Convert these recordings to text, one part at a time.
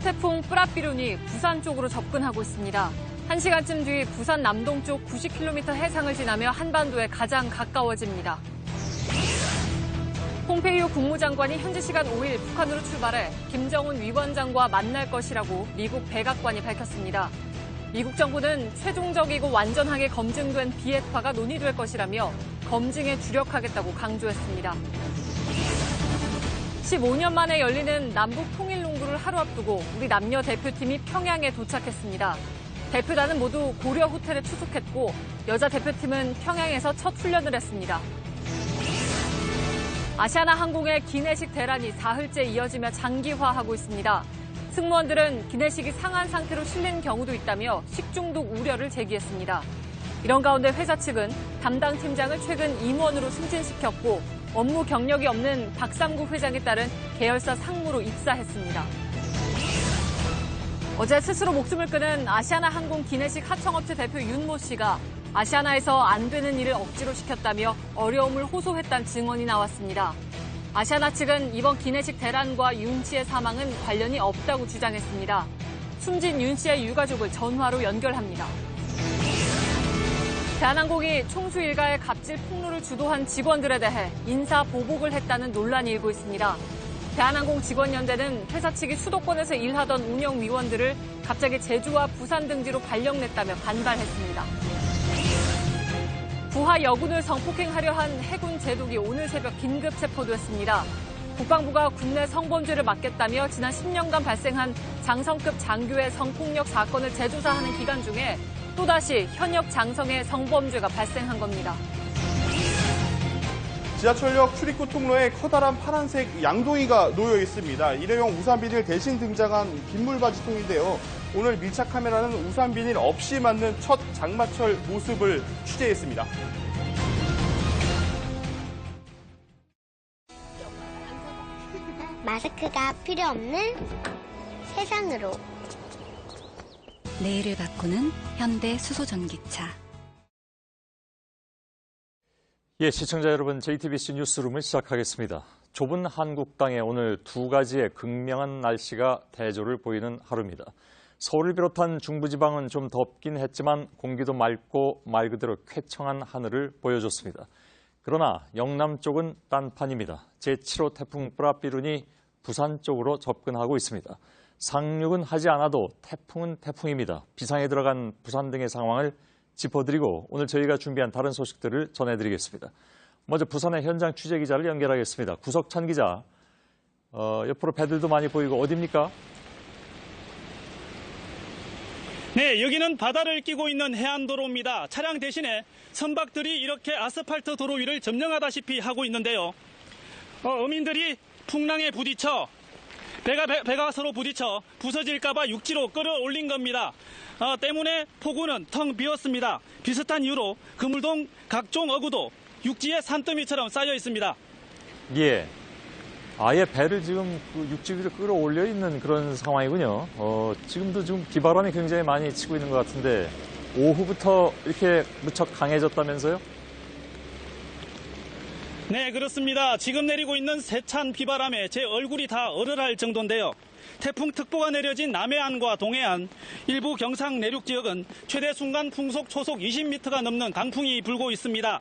태풍 뿌라삐룬이 부산 쪽으로 접근하고 있습니다. 1시간쯤 뒤 부산 남동쪽 90km 해상을 지나며 한반도에 가장 가까워집니다. 폼페이오 국무장관이 현지 시간 5일 북한으로 출발해 김정은 위원장과 만날 것이라고 미국 백악관이 밝혔습니다. 미국 정부는 최종적이고 완전하게 검증된 비핵화가 논의될 것이라며 검증에 주력하겠다고 강조했습니다. 15년 만에 열리는 남북 통일 농구를 하루 앞두고 우리 남녀 대표팀이 평양에 도착했습니다. 대표단은 모두 고려 호텔에 투숙했고 여자 대표팀은 평양에서 첫 훈련을 했습니다. 아시아나항공의 기내식 대란이 사흘째 이어지며 장기화하고 있습니다. 승무원들은 기내식이 상한 상태로 실린 경우도 있다며 식중독 우려를 제기했습니다. 이런 가운데 회사 측은 담당 팀장을 최근 임원으로 승진시켰고 업무 경력이 없는 박삼구 회장에 따른 계열사 상무로 입사했습니다. 어제 스스로 목숨을 끊은 아시아나항공 기내식 하청업체 대표 윤모 씨가 아시아나에서 안 되는 일을 억지로 시켰다며 어려움을 호소했다는 증언이 나왔습니다. 아시아나 측은 이번 기내식 대란과 윤 씨의 사망은 관련이 없다고 주장했습니다. 숨진 윤 씨의 유가족을 전화로 연결합니다. 대한항공이 총수 일가의 갑질 폭로를 주도한 직원들에 대해 인사 보복을 했다는 논란이 일고 있습니다. 대한항공 직원연대는 회사 측이 수도권에서 일하던 운영위원들을 갑자기 제주와 부산 등지로 발령냈다며 반발했습니다. 부하 여군을 성폭행하려 한 해군 제독이 오늘 새벽 긴급 체포됐습니다. 국방부가 국내 성범죄를 막겠다며 지난 10년간 발생한 장성급 장교의 성폭력 사건을 재조사하는 기간 중에 또다시 현역 장성의 성범죄가 발생한 겁니다. 지하철역 출입구 통로에 커다란 파란색 양동이가 놓여 있습니다. 일회용 우산 비닐 대신 등장한 빗물바지통인데요. 오늘 밀착 카메라는 우산 비닐 없이 맞는 첫 장마철 모습을 취재했습니다. 마스크가 필요 없는 세상으로. 내일을 바꾸는 현대 수소전기차. 예, 시청자 여러분, JTBC 뉴스룸을 시작하겠습니다. 좁은 한국땅에 오늘 두 가지의 극명한 날씨가 대조를 보이는 하루입니다. 서울을 비롯한 중부지방은 좀 덥긴 했지만 공기도 맑고 말 그대로 쾌청한 하늘을 보여줬습니다. 그러나 영남 쪽은 딴판입니다. 제7호 태풍 뿌라삐룬이 부산 쪽으로 접근하고 있습니다. 상륙은 하지 않아도 태풍은 태풍입니다. 비상에 들어간 부산 등의 상황을 짚어드리고 오늘 저희가 준비한 다른 소식들을 전해드리겠습니다. 먼저 부산의 현장 취재 기자를 연결하겠습니다. 구석찬 기자, 옆으로 배들도 많이 보이고 어디입니까? 네, 여기는 바다를 끼고 있는 해안도로입니다. 차량 대신에 선박들이 이렇게 아스팔트 도로 위를 점령하다시피 하고 있는데요. 어민들이 풍랑에 부딪혀 배가 서로 부딪혀 부서질까봐 육지로 끌어올린 겁니다. 때문에 포구는 텅 비었습니다. 비슷한 이유로 그물동 각종 어구도 육지에 산더미처럼 쌓여 있습니다. 예, 아예 배를 지금 육지 위로 끌어올려 있는 그런 상황이군요. 지금도 지금 비바람이 굉장히 많이 치고 있는 것 같은데 오후부터 이렇게 무척 강해졌다면서요? 네, 그렇습니다. 지금 내리고 있는 세찬 비바람에 제 얼굴이 다 얼얼할 정도인데요. 태풍특보가 내려진 남해안과 동해안, 일부 경상 내륙 지역은 최대 순간 풍속 초속 20m가 넘는 강풍이 불고 있습니다.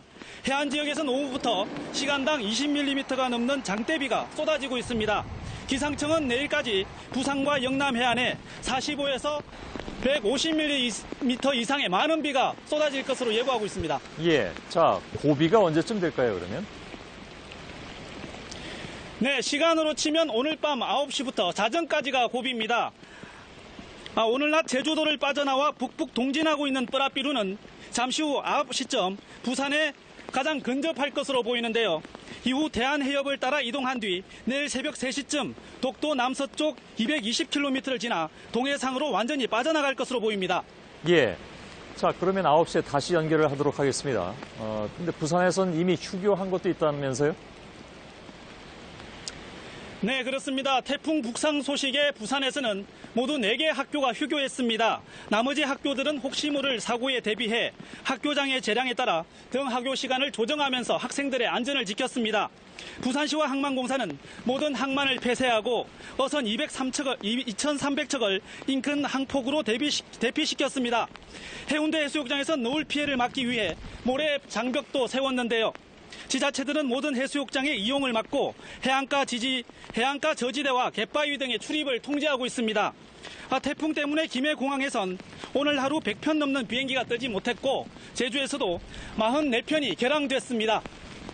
해안 지역에서는 오후부터 시간당 20mm가 넘는 장대비가 쏟아지고 있습니다. 기상청은 내일까지 부산과 영남 해안에 45에서 150mm 이상의 많은 비가 쏟아질 것으로 예보하고 있습니다. 예, 자, 고비가 언제쯤 될까요, 그러면? 네, 시간으로 치면 오늘 밤 9시부터 자정까지가 고비입니다. 오늘 낮 제주도를 빠져나와 북북 동진하고 있는 뿌라삐룬은 잠시 후 9시쯤 부산에 가장 근접할 것으로 보이는데요. 이후 대한해협을 따라 이동한 뒤 내일 새벽 3시쯤 독도 남서쪽 220km를 지나 동해상으로 완전히 빠져나갈 것으로 보입니다. 예. 자, 그러면 9시에 다시 연결을 하도록 하겠습니다. 근데 부산에선 이미 휴교한 것도 있다면서요? 네, 그렇습니다. 태풍 북상 소식에 부산에서는 모두 4개 학교가 휴교했습니다. 나머지 학교들은 혹시 모를 사고에 대비해 학교장의 재량에 따라 등하교 시간을 조정하면서 학생들의 안전을 지켰습니다. 부산시와 항만공사는 모든 항만을 폐쇄하고 어선 2,300척을 인근 항폭으로 대피시켰습니다. 해운대 해수욕장에서 노을 피해를 막기 위해 모래 장벽도 세웠는데요. 지자체들은 모든 해수욕장의 이용을 막고 해안가 저지대와 갯바위 등의 출입을 통제하고 있습니다. 태풍 때문에 김해공항에선 오늘 하루 100편 넘는 비행기가 뜨지 못했고 제주에서도 44편이 결항됐습니다.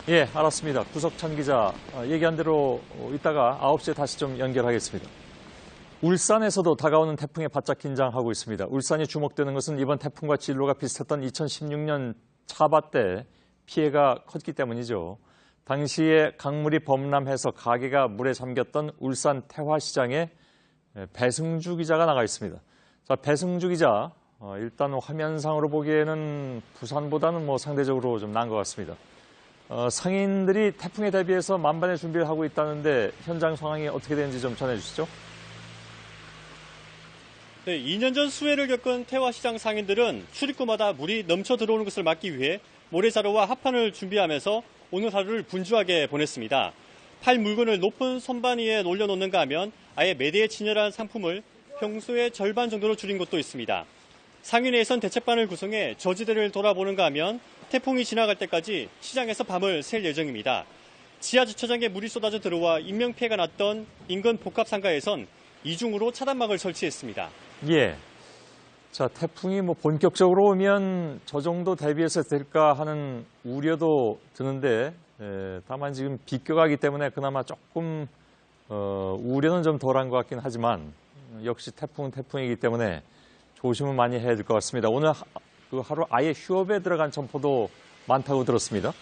예, 알았습니다. 구석찬 기자, 얘기한 대로 이따가 9시에 다시 좀 연결하겠습니다. 울산에서도 다가오는 태풍에 바짝 긴장하고 있습니다. 울산이 주목되는 것은 이번 태풍과 진로가 비슷했던 2016년 차바 때 피해가 컸기 때문이죠. 당시에 강물이 범람해서 가게가 물에 잠겼던 울산 태화시장에 배승주 기자가 나가 있습니다. 자, 배승주 기자, 일단 화면상으로 보기에는 부산보다는 상대적으로 좀 나은 것 같습니다. 상인들이 태풍에 대비해서 만반의 준비를 하고 있다는데 현장 상황이 어떻게 되는지 좀 전해주시죠. 네, 2년 전 수해를 겪은 태화시장 상인들은 출입구마다 물이 넘쳐 들어오는 것을 막기 위해 모래자루와 합판을 준비하면서 오늘 하루를 분주하게 보냈습니다. 팔 물건을 높은 선반 위에 올려놓는가 하면 아예 매대에 진열한 상품을 평소의 절반 정도로 줄인 곳도 있습니다. 상인회에선 대책반을 구성해 저지대를 돌아보는가 하면 태풍이 지나갈 때까지 시장에서 밤을 샐 예정입니다. 지하 주차장에 물이 쏟아져 들어와 인명피해가 났던 인근 복합상가에선 이중으로 차단막을 설치했습니다. 예. 자, 태풍이 본격적으로 오면 저 정도 대비해서 될까 하는 우려도 드는데, 다만 지금 비껴가기 때문에 그나마 조금 우려는 좀 덜한 것 같긴 하지만 역시 태풍은 태풍이기 때문에 조심은 많이 해야 될 것 같습니다. 오늘 하루 아예 휴업에 들어간 점포도 많다고 들었습니다.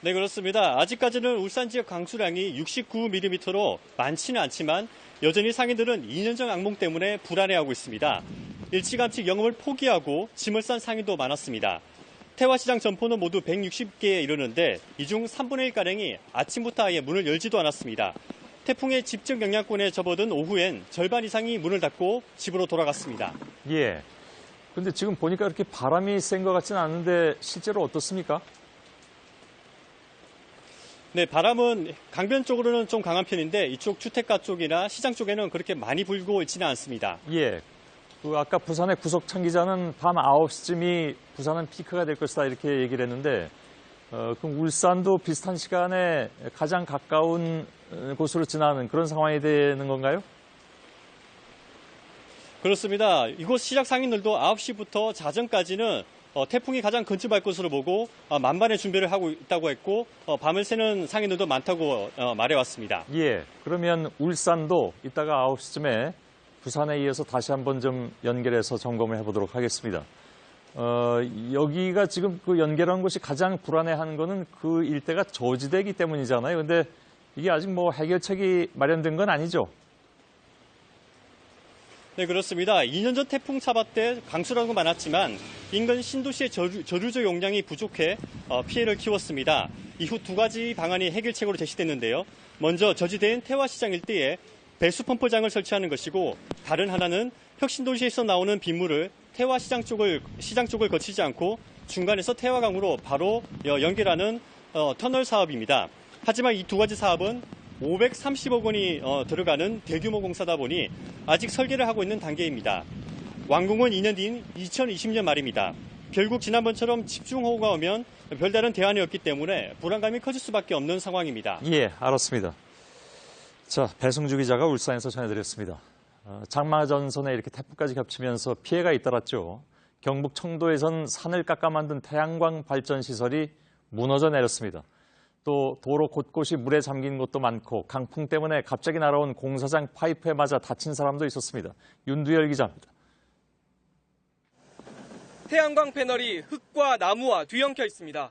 네, 그렇습니다. 아직까지는 울산 지역 강수량이 69mm로 많지는 않지만 여전히 상인들은 2년 전 악몽 때문에 불안해하고 있습니다. 일찌감치 영업을 포기하고 짐을 싼 상인도 많았습니다. 태화시장 점포는 모두 160개에 이르는데 이 중 3분의 1가량이 아침부터 아예 문을 열지도 않았습니다. 태풍의 직접 영향권에 접어든 오후엔 절반 이상이 문을 닫고 집으로 돌아갔습니다. 예. 근데 지금 보니까 이렇게 바람이 센 것 같지는 않은데 실제로 어떻습니까? 네, 바람은 강변 쪽으로는 좀 강한 편인데 이쪽 주택가 쪽이나 시장 쪽에는 그렇게 많이 불고 있지는 않습니다. 예. 아까 부산의 구석찬 기자는 밤 9시쯤이 부산은 피크가 될 것이다 이렇게 얘기를 했는데 그럼 울산도 비슷한 시간에 가장 가까운 곳으로 지나는 그런 상황이 되는 건가요? 그렇습니다. 이곳 시장 상인들도 9시부터 자정까지는 태풍이 가장 근접할 것으로 보고 만반의 준비를 하고 있다고 했고 밤을 새는 상인들도 많다고 말해왔습니다. 예, 그러면 울산도 이따가 9시쯤에 부산에 이어서 다시 한번 좀 연결해서 점검을 해보도록 하겠습니다. 여기가 지금 그 연결한 곳이 가장 불안해하는 거는 그 일대가 저지대이기 때문이잖아요. 근데 이게 아직 해결책이 마련된 건 아니죠? 네, 그렇습니다. 2년 전 태풍 차바 때 강수량은 많았지만 인근 신도시의 저류조 용량이 부족해 피해를 키웠습니다. 이후 2가지 방안이 해결책으로 제시됐는데요. 먼저 저지대인 태화시장 일대에 배수 펌프장을 설치하는 것이고 다른 하나는 혁신도시에서 나오는 빗물을 태화시장 쪽을 거치지 않고 중간에서 태화강으로 바로 연결하는 터널 사업입니다. 하지만 이 2가지 사업은 530억 원이 들어가는 대규모 공사다 보니 아직 설계를 하고 있는 단계입니다. 완공은 2년 뒤인 2020년 말입니다. 결국 지난번처럼 집중호우가 오면 별다른 대안이 없기 때문에 불안감이 커질 수밖에 없는 상황입니다. 예, 알았습니다. 자, 배승주 기자가 울산에서 전해드렸습니다. 장마 전선에 이렇게 태풍까지 겹치면서 피해가 잇따랐죠. 경북 청도에선 산을 깎아 만든 태양광 발전 시설이 무너져 내렸습니다. 또 도로 곳곳이 물에 잠긴 곳도 많고 강풍 때문에 갑자기 날아온 공사장 파이프에 맞아 다친 사람도 있었습니다. 윤두열 기자입니다. 태양광 패널이 흙과 나무와 뒤엉켜 있습니다.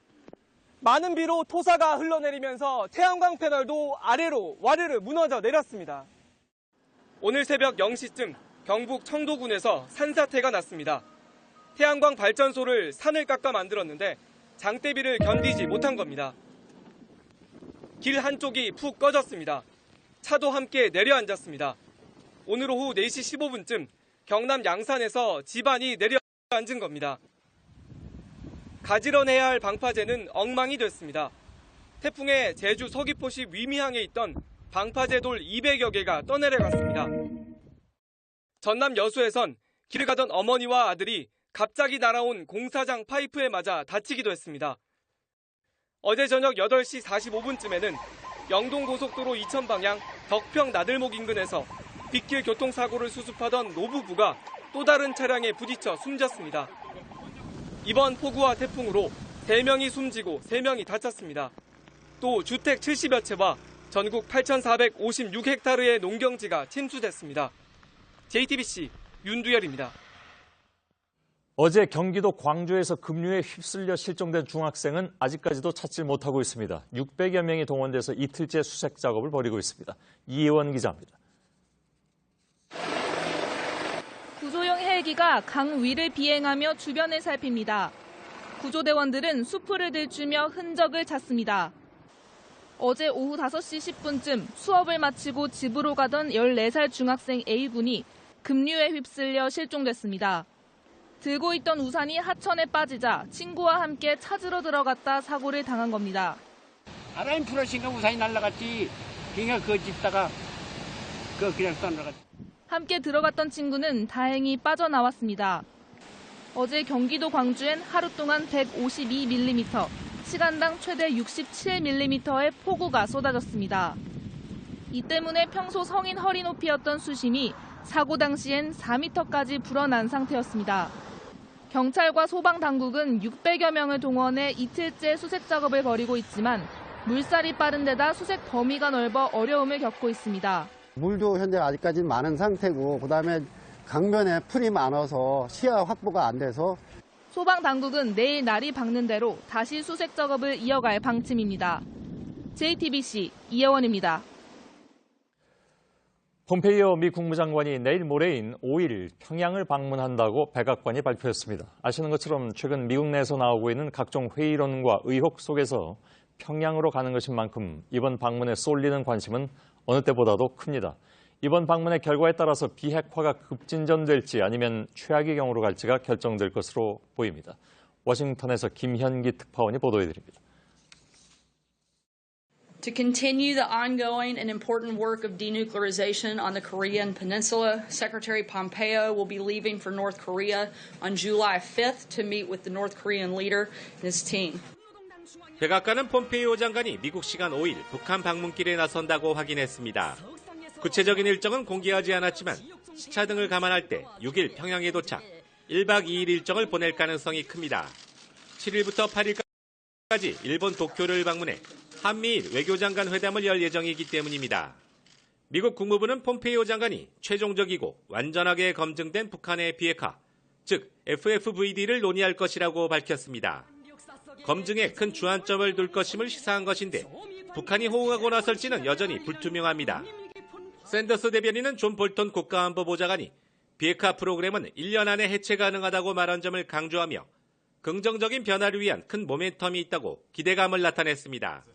많은 비로 토사가 흘러내리면서 태양광 패널도 아래로 와르르 무너져 내렸습니다. 오늘 새벽 0시쯤 경북 청도군에서 산사태가 났습니다. 태양광 발전소를 산을 깎아 만들었는데 장대비를 견디지 못한 겁니다. 길 한쪽이 푹 꺼졌습니다. 차도 함께 내려앉았습니다. 오늘 오후 4시 15분쯤 경남 양산에서 집안이 내려앉은 겁니다. 가지런해야 할 방파제는 엉망이 됐습니다. 태풍에 제주 서귀포시 위미항에 있던 방파제 돌 200여 개가 떠내려갔습니다. 전남 여수에선 길을 가던 어머니와 아들이 갑자기 날아온 공사장 파이프에 맞아 다치기도 했습니다. 어제 저녁 8시 45분쯤에는 영동고속도로 이천 방향 덕평 나들목 인근에서 빗길 교통사고를 수습하던 노부부가 또 다른 차량에 부딪혀 숨졌습니다. 이번 폭우와 태풍으로 3명이 숨지고 3명이 다쳤습니다. 또 주택 70여 채와 전국 8,456헥타르의 농경지가 침수됐습니다. JTBC 윤두열입니다. 어제 경기도 광주에서 급류에 휩쓸려 실종된 중학생은 아직까지도 찾지 못하고 있습니다. 600여 명이 동원돼서 이틀째 수색 작업을 벌이고 있습니다. 이혜원 기자입니다. 구조용 헬기가 강 위를 비행하며 주변을 살핍니다. 구조대원들은 수풀을 들추며 흔적을 찾습니다. 어제 오후 5시 10분쯤 수업을 마치고 집으로 가던 14살 중학생 A군이 급류에 휩쓸려 실종됐습니다. 들고 있던 우산이 하천에 빠지자 친구와 함께 찾으러 들어갔다 사고를 당한 겁니다. 바람이 불어신가 우산이 날아갔지. 그냥 그거 짚다가 그냥 떠나갔지. 함께 들어갔던 친구는 다행히 빠져나왔습니다. 어제 경기도 광주엔 하루 동안 152mm, 시간당 최대 67mm의 폭우가 쏟아졌습니다. 이 때문에 평소 성인 허리 높이였던 수심이 사고 당시엔 4m까지 불어난 상태였습니다. 경찰과 소방당국은 600여 명을 동원해 이틀째 수색 작업을 벌이고 있지만 물살이 빠른 데다 수색 범위가 넓어 어려움을 겪고 있습니다. 물도 현재 아직까지는 많은 상태고 그다음에 강변에 풀이 많아서 시야 확보가 안 돼서 소방당국은 내일 날이 밝는 대로 다시 수색 작업을 이어갈 방침입니다. JTBC 이혜원입니다. 폼페이오 미 국무장관이 내일 모레인 5일 평양을 방문한다고 백악관이 발표했습니다. 아시는 것처럼 최근 미국 내에서 나오고 있는 각종 회의론과 의혹 속에서 평양으로 가는 것인 만큼 이번 방문에 쏠리는 관심은 어느 때보다도 큽니다. 이번 방문의 결과에 따라서 비핵화가 급진전될지 아니면 최악의 경우로 갈지가 결정될 것으로 보입니다. 워싱턴에서 김현기 특파원이 보도해드립니다. To continue the ongoing and important work of denuclearization on the Korean Peninsula, Secretary Pompeo will be leaving for North Korea on July 5th to meet with the North Korean leader and his team. 백악관은 폼페이오 장관이 미국 시간 5일 북한 방문길에 나선다고 확인했습니다. 구체적인 일정은 공개하지 않았지만 시차 등을 감안할 때 6일 평양에 도착, 1박 2일 일정을 보낼 가능성이 큽니다. 7일부터 8일까지 일본 도쿄를 방문해 한미일 외교장관 회담을 열 예정이기 때문입니다. 미국 국무부는 폼페이오 장관이 최종적이고 완전하게 검증된 북한의 비핵화, 즉 FFVD를 논의할 것이라고 밝혔습니다. 검증에 큰 주안점을 둘 것임을 시사한 것인데 북한이 호응하고 나설지는 여전히 불투명합니다. 샌더스 대변인은 존 볼턴 국가안보보좌관이 비핵화 프로그램은 1년 안에 해체 가능하다고 말한 점을 강조하며 긍정적인 변화를 위한 큰 모멘텀이 있다고 기대감을 나타냈습니다.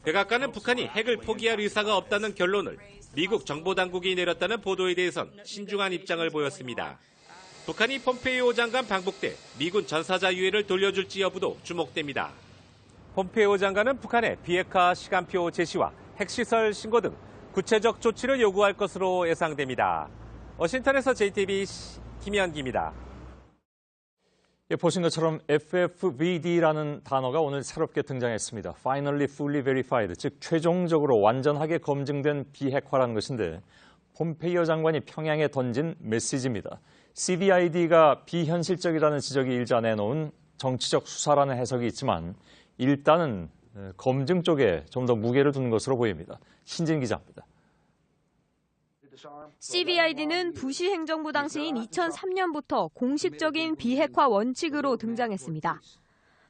백악관은 북한이 핵을 포기할 의사가 없다는 결론을 미국 정보당국이 내렸다는 보도에 대해선 신중한 입장을 보였습니다. 북한이 폼페이오 장관 방북 때 미군 전사자 유해를 돌려줄지 여부도 주목됩니다. 폼페이오 장관은 북한의 비핵화 시간표 제시와 핵시설 신고 등 구체적 조치를 요구할 것으로 예상됩니다. 워싱턴에서 JTBC 김현기입니다. 보신 것처럼 FFVD라는 단어가 오늘 새롭게 등장했습니다. Finally fully verified, 즉 최종적으로 완전하게 검증된 비핵화라는 것인데 폼페이오 장관이 평양에 던진 메시지입니다. CVID가 비현실적이라는 지적이 일자 내놓은 정치적 수사라는 해석이 있지만 일단은 검증 쪽에 좀 더 무게를 두는 것으로 보입니다. 신진 기자입니다. CVID는 부시 행정부 당시인 2003년부터 공식적인 비핵화 원칙으로 등장했습니다.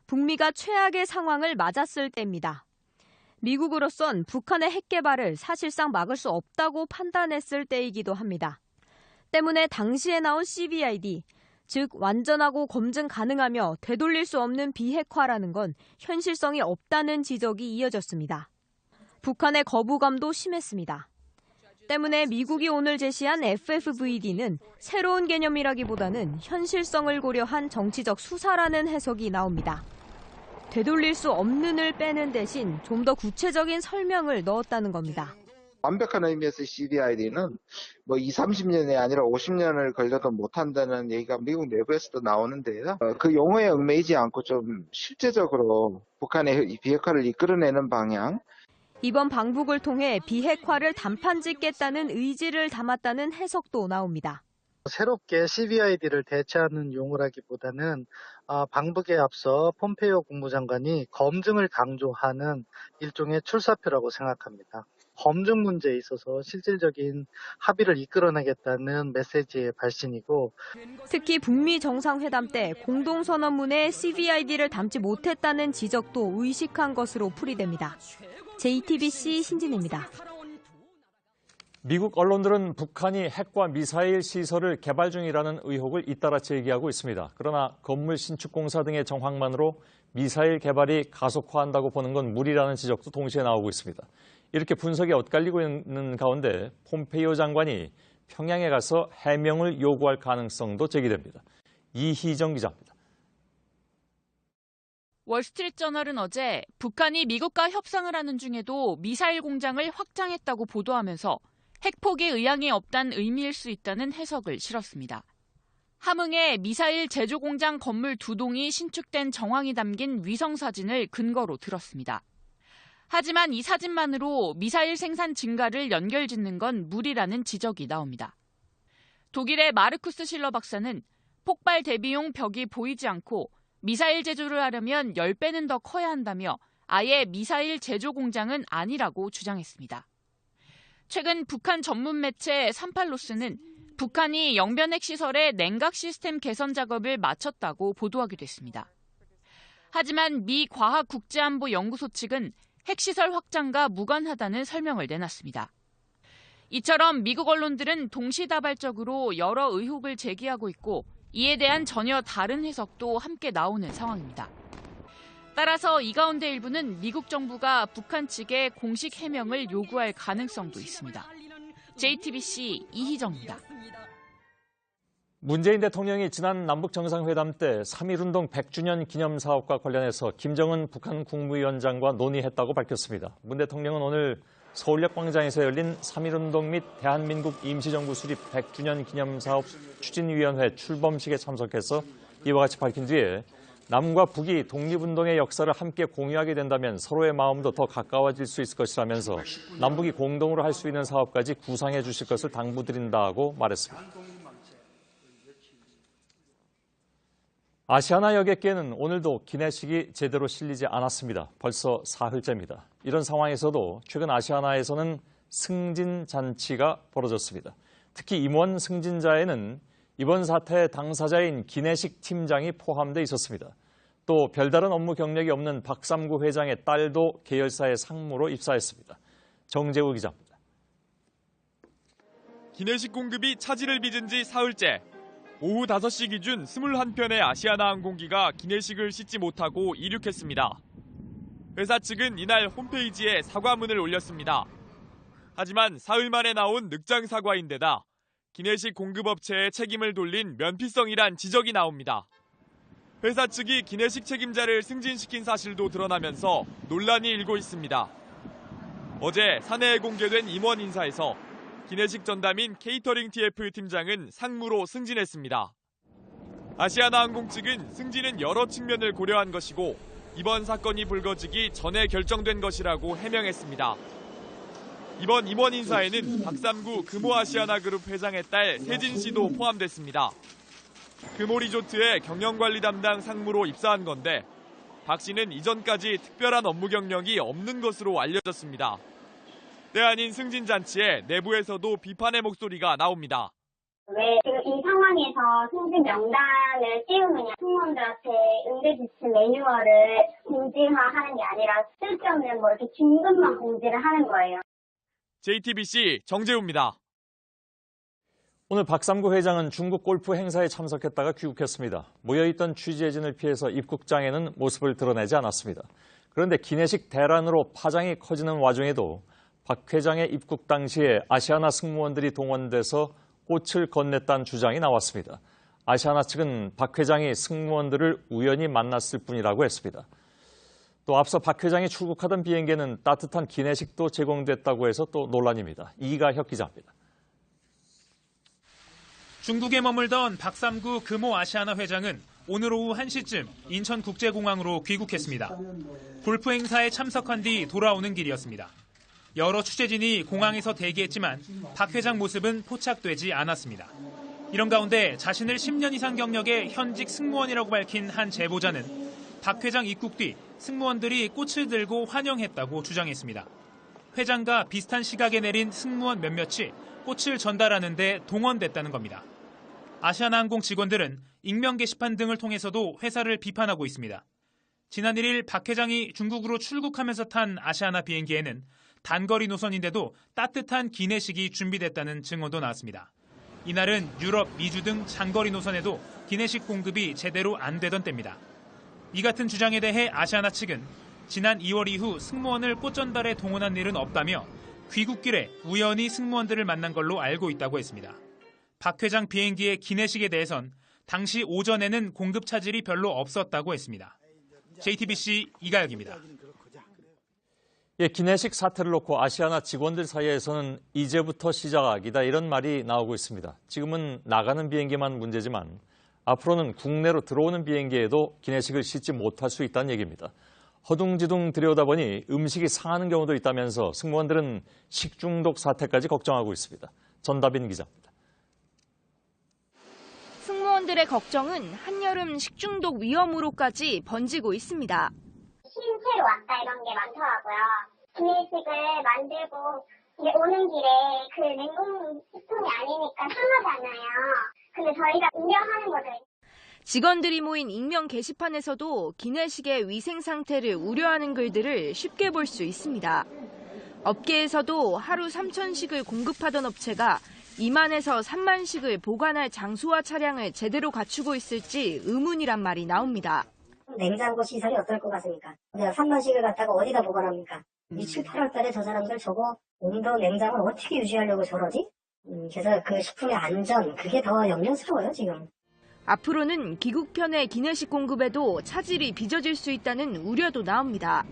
북미가 최악의 상황을 맞았을 때입니다. 미국으로선 북한의 핵 개발을 사실상 막을 수 없다고 판단했을 때이기도 합니다. 때문에 당시에 나온 CVID, 즉 완전하고 검증 가능하며 되돌릴 수 없는 비핵화라는 건 현실성이 없다는 지적이 이어졌습니다. 북한의 거부감도 심했습니다. 때문에 미국이 오늘 제시한 FFVD는 새로운 개념이라기보다는 현실성을 고려한 정치적 수사라는 해석이 나옵니다. 되돌릴 수 없는을 빼는 대신 좀 더 구체적인 설명을 넣었다는 겁니다. 완벽한 의미에서 CVID는 뭐 20, 30년이 아니라 50년을 걸려도 못한다는 얘기가 미국 내부에서도 나오는데요. 그 용어에 얽매이지 않고 좀 실제적으로 북한의 비핵화를 이끌어내는 방향. 이번 방북을 통해 비핵화를 단판 짓겠다는 의지를 담았다는 해석도 나옵니다. 새롭게 CVID를 대체하는 용어라기보다는 방북에 앞서 폼페이오 국무장관이 검증을 강조하는 일종의 출사표라고 생각합니다. 검증 문제에 있어서 실질적인 합의를 이끌어내겠다는 메시지의 발신이고, 특히 북미 정상회담 때 공동선언문에 CVID를 담지 못했다는 지적도 의식한 것으로 풀이됩니다. JTBC 신진입니다. 미국 언론들은 북한이 핵과 미사일 시설을 개발 중이라는 의혹을 잇따라 제기하고 있습니다. 그러나 건물 신축 공사 등의 정황만으로 미사일 개발이 가속화한다고 보는 건 무리라는 지적도 동시에 나오고 있습니다. 이렇게 분석이 엇갈리고 있는 가운데 폼페이오 장관이 평양에 가서 해명을 요구할 가능성도 제기됩니다. 이희정 기자입니다. 월스트리트저널은 어제 북한이 미국과 협상을 하는 중에도 미사일 공장을 확장했다고 보도하면서 핵포기 의향이 없다는 의미일 수 있다는 해석을 실었습니다. 함흥에 미사일 제조 공장 건물 2동이 신축된 정황이 담긴 위성사진을 근거로 들었습니다. 하지만 이 사진만으로 미사일 생산 증가를 연결짓는 건 무리라는 지적이 나옵니다. 독일의 마르쿠스 실러 박사는 폭발 대비용 벽이 보이지 않고 미사일 제조를 하려면 10배는 더 커야 한다며 아예 미사일 제조 공장은 아니라고 주장했습니다. 최근 북한 전문 매체 38로스는 북한이 영변핵 시설의 냉각 시스템 개선 작업을 마쳤다고 보도하기도 했습니다. 하지만 미 과학국제안보연구소 측은 핵시설 확장과 무관하다는 설명을 내놨습니다. 이처럼 미국 언론들은 동시다발적으로 여러 의혹을 제기하고 있고 이에 대한 전혀 다른 해석도 함께 나오는 상황입니다. 따라서 이 가운데 일부는 미국 정부가 북한 측에 공식 해명을 요구할 가능성도 있습니다. JTBC 이희정입니다. 문재인 대통령이 지난 남북정상회담 때 3.1운동 100주년 기념사업과 관련해서 김정은 북한 국무위원장과 논의했다고 밝혔습니다. 문 대통령은 오늘 서울역 광장에서 열린 3.1운동 및 대한민국 임시정부 수립 100주년 기념사업 추진위원회 출범식에 참석해서 이와 같이 밝힌 뒤에 남과 북이 독립운동의 역사를 함께 공유하게 된다면 서로의 마음도 더 가까워질 수 있을 것이라면서 남북이 공동으로 할 수 있는 사업까지 구상해 주실 것을 당부드린다고 말했습니다. 아시아나 여객기에는 오늘도 기내식이 제대로 실리지 않았습니다. 벌써 사흘째입니다. 이런 상황에서도 최근 아시아나에서는 승진잔치가 벌어졌습니다. 특히 임원 승진자에는 이번 사태의 당사자인 기내식 팀장이 포함돼 있었습니다. 또 별다른 업무 경력이 없는 박삼구 회장의 딸도 계열사의 상무로 입사했습니다. 정재우 기자입니다. 기내식 공급이 차질을 빚은 지 사흘째. 오후 5시 기준 21편의 아시아나 항공기가 기내식을 싣지 못하고 이륙했습니다. 회사 측은 이날 홈페이지에 사과문을 올렸습니다. 하지만 사흘 만에 나온 늑장 사과인데다 기내식 공급업체에 책임을 돌린 면피성이란 지적이 나옵니다. 회사 측이 기내식 책임자를 승진시킨 사실도 드러나면서 논란이 일고 있습니다. 어제 사내에 공개된 임원 인사에서 기내식 전담인 케이터링 TF 팀장은 상무로 승진했습니다. 아시아나항공 측은 승진은 여러 측면을 고려한 것이고 이번 사건이 불거지기 전에 결정된 것이라고 해명했습니다. 이번 임원 인사에는 박삼구 금호아시아나그룹 회장의 딸 세진 씨도 포함됐습니다. 금호리조트의 경영관리 담당 상무로 입사한 건데 박 씨는 이전까지 특별한 업무 경력이 없는 것으로 알려졌습니다. 때 아닌 승진잔치에 내부에서도 비판의 목소리가 나옵니다. 왜 지금 이 상황에서 승진 명단을 띄우느냐, 승무원들한테 응대 지침 매뉴얼을 공지화하는 게 아니라 쓸데없는 이렇게 긴급만 공지를 하는 거예요. JTBC 정재우입니다. 오늘 박삼구 회장은 중국 골프 행사에 참석했다가 귀국했습니다. 모여있던 취재진을 피해서 입국장에는 모습을 드러내지 않았습니다. 그런데 기내식 대란으로 파장이 커지는 와중에도 박 회장의 입국 당시에 아시아나 승무원들이 동원돼서 꽃을 건넸다는 주장이 나왔습니다. 아시아나 측은 박 회장이 승무원들을 우연히 만났을 뿐이라고 했습니다. 또 앞서 박 회장이 출국하던 비행기에는 따뜻한 기내식도 제공됐다고 해서 또 논란입니다. 이가혁 기자입니다. 중국에 머물던 박삼구 금호 아시아나 회장은 오늘 오후 1시쯤 인천국제공항으로 귀국했습니다. 골프 행사에 참석한 뒤 돌아오는 길이었습니다. 여러 취재진이 공항에서 대기했지만 박 회장 모습은 포착되지 않았습니다. 이런 가운데 자신을 10년 이상 경력의 현직 승무원이라고 밝힌 한 제보자는 박 회장 입국 뒤 승무원들이 꽃을 들고 환영했다고 주장했습니다. 회장과 비슷한 시각에 내린 승무원 몇몇이 꽃을 전달하는 데 동원됐다는 겁니다. 아시아나항공 직원들은 익명 게시판 등을 통해서도 회사를 비판하고 있습니다. 지난 1일 박 회장이 중국으로 출국하면서 탄 아시아나 비행기에는 단거리 노선인데도 따뜻한 기내식이 준비됐다는 증언도 나왔습니다. 이날은 유럽, 미주 등 장거리 노선에도 기내식 공급이 제대로 안 되던 때입니다. 이 같은 주장에 대해 아시아나 측은 지난 2월 이후 승무원을 꽃 전달에 동원한 일은 없다며 귀국길에 우연히 승무원들을 만난 걸로 알고 있다고 했습니다. 박 회장 비행기의 기내식에 대해선 당시 오전에는 공급 차질이 별로 없었다고 했습니다. JTBC 이가혁입니다. 기내식 사태를 놓고 아시아나 직원들 사이에서는 이제부터 시작이다 이런 말이 나오고 있습니다. 지금은 나가는 비행기만 문제지만 앞으로는 국내로 들어오는 비행기에도 기내식을 싣지 못할 수 있다는 얘기입니다. 허둥지둥 들여다보니 음식이 상하는 경우도 있다면서 승무원들은 식중독 사태까지 걱정하고 있습니다. 전다빈 기자입니다. 승무원들의 걱정은 한여름 식중독 위험으로까지 번지고 있습니다. 신체로 왔다 이런 게 많더라고요. 기내식을 만들고 오는 길에 그 냉동 식품이 아니니까 상하잖아요. 근데 저희가 우려하는 거죠. 직원들이 모인 익명 게시판에서도 기내식의 위생 상태를 우려하는 글들을 쉽게 볼 수 있습니다. 업계에서도 하루 3,000식을 공급하던 업체가 2만에서 3만식을 보관할 장소와 차량을 제대로 갖추고 있을지 의문이란 말이 나옵니다. 냉장고 시설이 어떨 것 같습니까? 내가 3만식을 갖다가 어디다 보관합니까? 7, 8월 달에 저 사람들 저거 온도 냉장을 어떻게 유지하려고 저러지? 그래서 그 식품의 안전, 그게 더 염려스러워요, 지금. 앞으로는 귀국편의 기내식 공급에도 차질이 빚어질 수 있다는 우려도 나옵니다.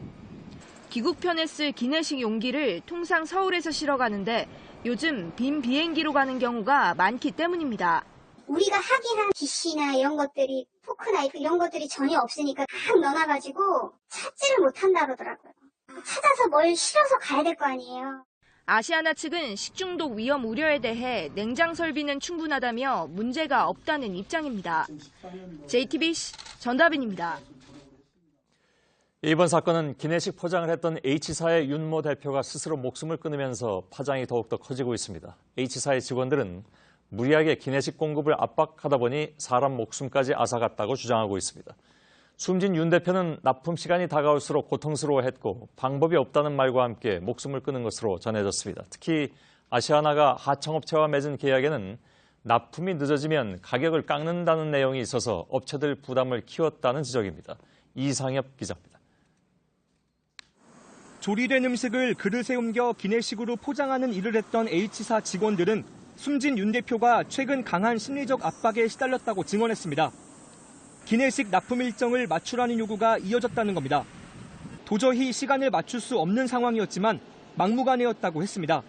귀국편에 쓸 기내식 용기를 통상 서울에서 실어가는데 요즘 빈 비행기로 가는 경우가 많기 때문입니다. 우리가 하기한 디시나 이런 것들이, 포크 나이프 이런 것들이 전혀 없으니까 딱 넣어놔가지고 찾지를 못한다 그러더라고요. 찾아서 뭘 실어서 가야 될 거 아니에요. 아시아나 측은 식중독 위험 우려에 대해 냉장 설비는 충분하다며 문제가 없다는 입장입니다. JTBC 전다빈입니다. 이번 사건은 기내식 포장을 했던 H사의 윤모 대표가 스스로 목숨을 끊으면서 파장이 더욱더 커지고 있습니다. H사의 직원들은 무리하게 기내식 공급을 압박하다 보니 사람 목숨까지 앗아갔다고 주장하고 있습니다. 숨진 윤 대표는 납품 시간이 다가올수록 고통스러워했고 방법이 없다는 말과 함께 목숨을 끊은 것으로 전해졌습니다. 특히 아시아나가 하청업체와 맺은 계약에는 납품이 늦어지면 가격을 깎는다는 내용이 있어서 업체들 부담을 키웠다는 지적입니다. 이상엽 기자입니다. 조리된 음식을 그릇에 옮겨 기내식으로 포장하는 일을 했던 H사 직원들은 숨진 윤 대표가 최근 강한 심리적 압박에 시달렸다고 증언했습니다. 기내식 납품 일정을 맞추라는 요구가 이어졌다는 겁니다. 도저히 시간을 맞출 수 없는 상황이었지만 막무가내였다고 했습니다.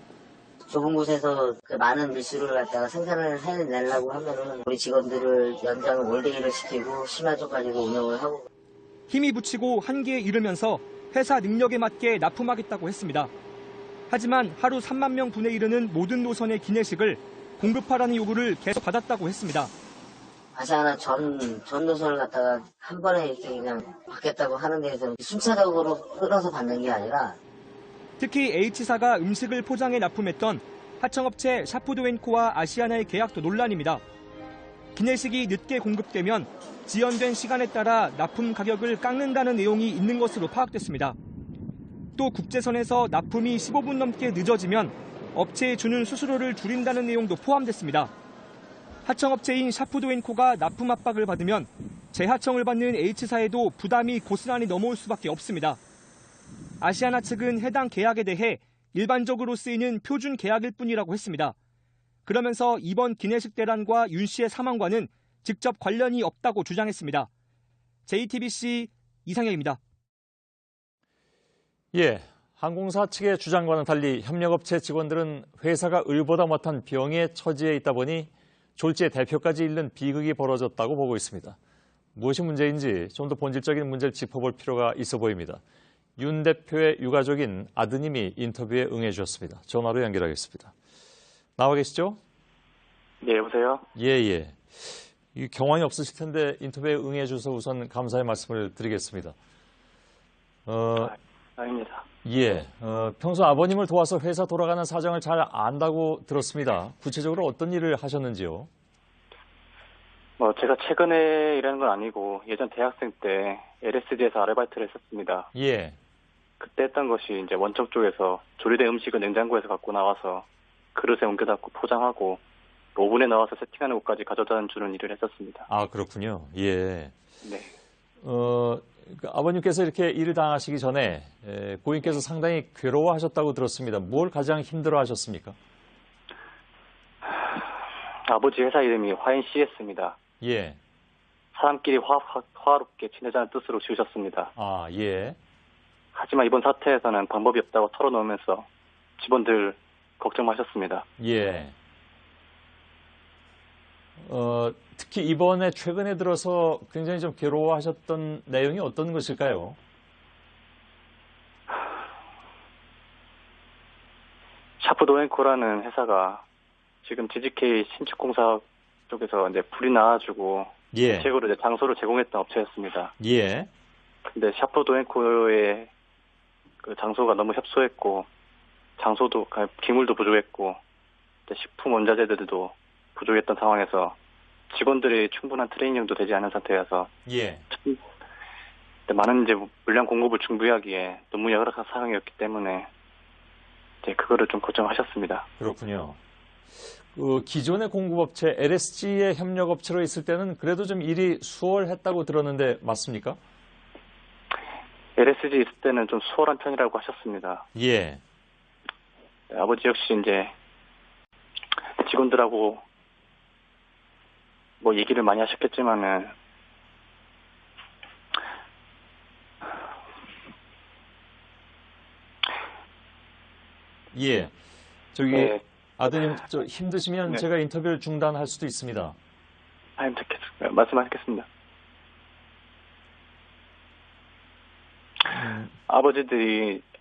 좁은 곳에서 그 많은 밀수를 갖다가 생산을 해내려고 하면은 우리 직원들을 연장을 올데이를 시키고 심야조 가지고 운영을 하고. 힘이 붙이고 한계에 이르면서 회사 능력에 맞게 납품하겠다고 했습니다. 하지만 하루 3만 명 분에 이르는 모든 노선의 기내식을 공급하라는 요구를 계속 받았다고 했습니다. 아시아나 전 노선을 갖다가 한 번에 이렇게 그냥 받겠다고 하는 데에서 순차적으로 끌어서 받는 게 아니라 특히 H사가 음식을 포장해 납품했던 하청업체 샤푸드앤코와 아시아나의 계약도 논란입니다. 기내식이 늦게 공급되면 지연된 시간에 따라 납품 가격을 깎는다는 내용이 있는 것으로 파악됐습니다. 또 국제선에서 납품이 15분 넘게 늦어지면 업체에 주는 수수료를 줄인다는 내용도 포함됐습니다. 하청업체인 샤푸드앤코가 납품 압박을 받으면 재하청을 받는 H사에도 부담이 고스란히 넘어올 수밖에 없습니다. 아시아나 측은 해당 계약에 대해 일반적으로 쓰이는 표준 계약일 뿐이라고 했습니다. 그러면서 이번 기내식 대란과 윤 씨의 사망과는 직접 관련이 없다고 주장했습니다. JTBC 이상혁입니다. 예, 항공사 측의 주장과는 달리 협력업체 직원들은 회사가 을보다 못한 병의 처지에 있다 보니 졸지에 대표까지 잃는 비극이 벌어졌다고 보고 있습니다. 무엇이 문제인지 좀 더 본질적인 문제를 짚어볼 필요가 있어 보입니다. 윤 대표의 유가족인 아드님이 인터뷰에 응해 주셨습니다. 전화로 연결하겠습니다. 나와 계시죠? 네, 여보세요? 예. 이 경황이 없으실 텐데 인터뷰에 응해 주셔서 우선 감사의 말씀을 드리겠습니다. 아닙니다. 예, 평소 아버님을 도와서 회사 돌아가는 사정을 잘 안다고 들었습니다. 구체적으로 어떤 일을 하셨는지요? 제가 최근에 일하는 건 아니고 예전 대학생 때 LSG에서 아르바이트를 했었습니다. 예. 그때 했던 것이 이제 원청 쪽에서 조리된 음식을 냉장고에서 갖고 나와서 그릇에 옮겨 닫고 포장하고 오븐에 넣어서 세팅하는 곳까지 가져다 주는 일을 했었습니다. 아, 그렇군요. 예. 네. 아버님께서 이렇게 일을 당하시기 전에 고인께서 상당히 괴로워하셨다고 들었습니다. 뭘 가장 힘들어하셨습니까? 아버지 회사 이름이 화인CS입니다. 예. 사람끼리 화롭게 지내자는 뜻으로 지으셨습니다. 아, 예. 하지만 이번 사태에서는 방법이 없다고 털어놓으면서 직원들 걱정하셨습니다. 예. 특히 이번에 최근에 들어서 굉장히 좀 괴로워하셨던 내용이 어떤 것일까요? 샤프도앤코라는 회사가 지금 GGK 신축공사 쪽에서 이제 불이 나가지고 예. 대책으로 이제 장소를 제공했던 업체였습니다. 예. 근데 샤프도앤코의 그 장소가 너무 협소했고 장소도 기물도 부족했고 식품 원자재들도 부족했던 상황에서 직원들이 충분한 트레이닝도 되지 않은 상태여서 예. 많은 이제 물량 공급을 충분하기에 너무 열악한 상황이었기 때문에 이제 그거를 좀 걱정하셨습니다. 그렇군요. 기존의 공급업체 LSG의 협력업체로 있을 때는 그래도 좀 일이 수월했다고 들었는데 맞습니까? LSG 있을 때는 좀 수월한 편이라고 하셨습니다. 예. 아버지 역시 이제 직원들하고 뭐 얘기를 많이 하셨겠지만은 예. 저기 네. 아드님 힘드시면 네. 제가 인터뷰를 중단할 수도 있습니다. 말씀하겠습니다.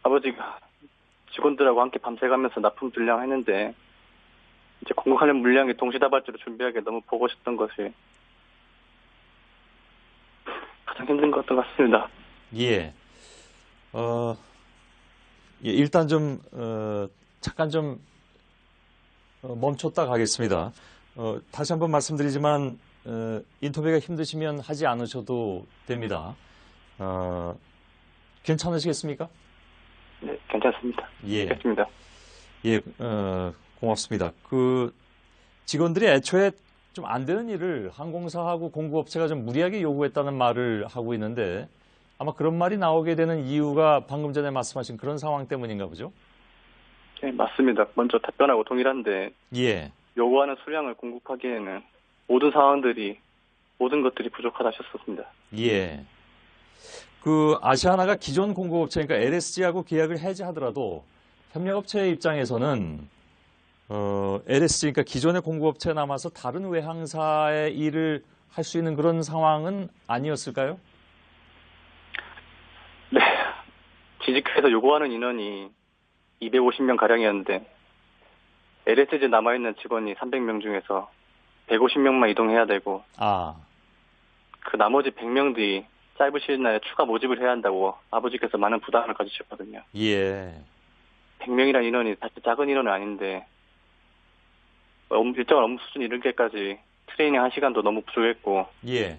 아버지가 직원들하고 함께 밤새가면서 납품 분량했는데 이제 공급하는 물량이 동시다발적으로 준비하기에 너무 버거웠던 것이 가장 힘든 것 같습니다. 예. 일단 좀 잠깐 좀 멈췄다 가겠습니다. 다시 한번 말씀드리지만 인터뷰가 힘드시면 하지 않으셔도 됩니다. 괜찮으시겠습니까? 네, 괜찮습니다. 예. 알겠습니다. 예, 고맙습니다. 직원들이 애초에 좀 안 되는 일을 항공사하고 공급업체가 좀 무리하게 요구했다는 말을 하고 있는데 아마 그런 말이 나오게 되는 이유가 방금 전에 말씀하신 그런 상황 때문인가 보죠? 네, 맞습니다. 먼저 답변하고 동일한데 예. 요구하는 수량을 공급하기에는 모든 것들이 부족하다 하셨습니다. 예. 아시아나가 기존 공급업체니까 LSG하고 계약을 해지하더라도 협력업체의 입장에서는 LSG, 그러니까 기존의 공급업체에 남아서 다른 외항사의 일을 할 수 있는 그런 상황은 아니었을까요? 네. 지직회에서 요구하는 인원이 250명 가량이었는데 LSG에 남아있는 직원이 300명 중에서 150명만 이동해야 되고 그 나머지 100명들이 짧은 시간 내에 추가 모집을 해야 한다고 아버지께서 많은 부담을 가지셨거든요. 예. 100명이라는 인원이 사실 작은 인원은 아닌데 일정한 업무 수준이 이르기까지 트레이닝 한 시간도 너무 부족했고 예.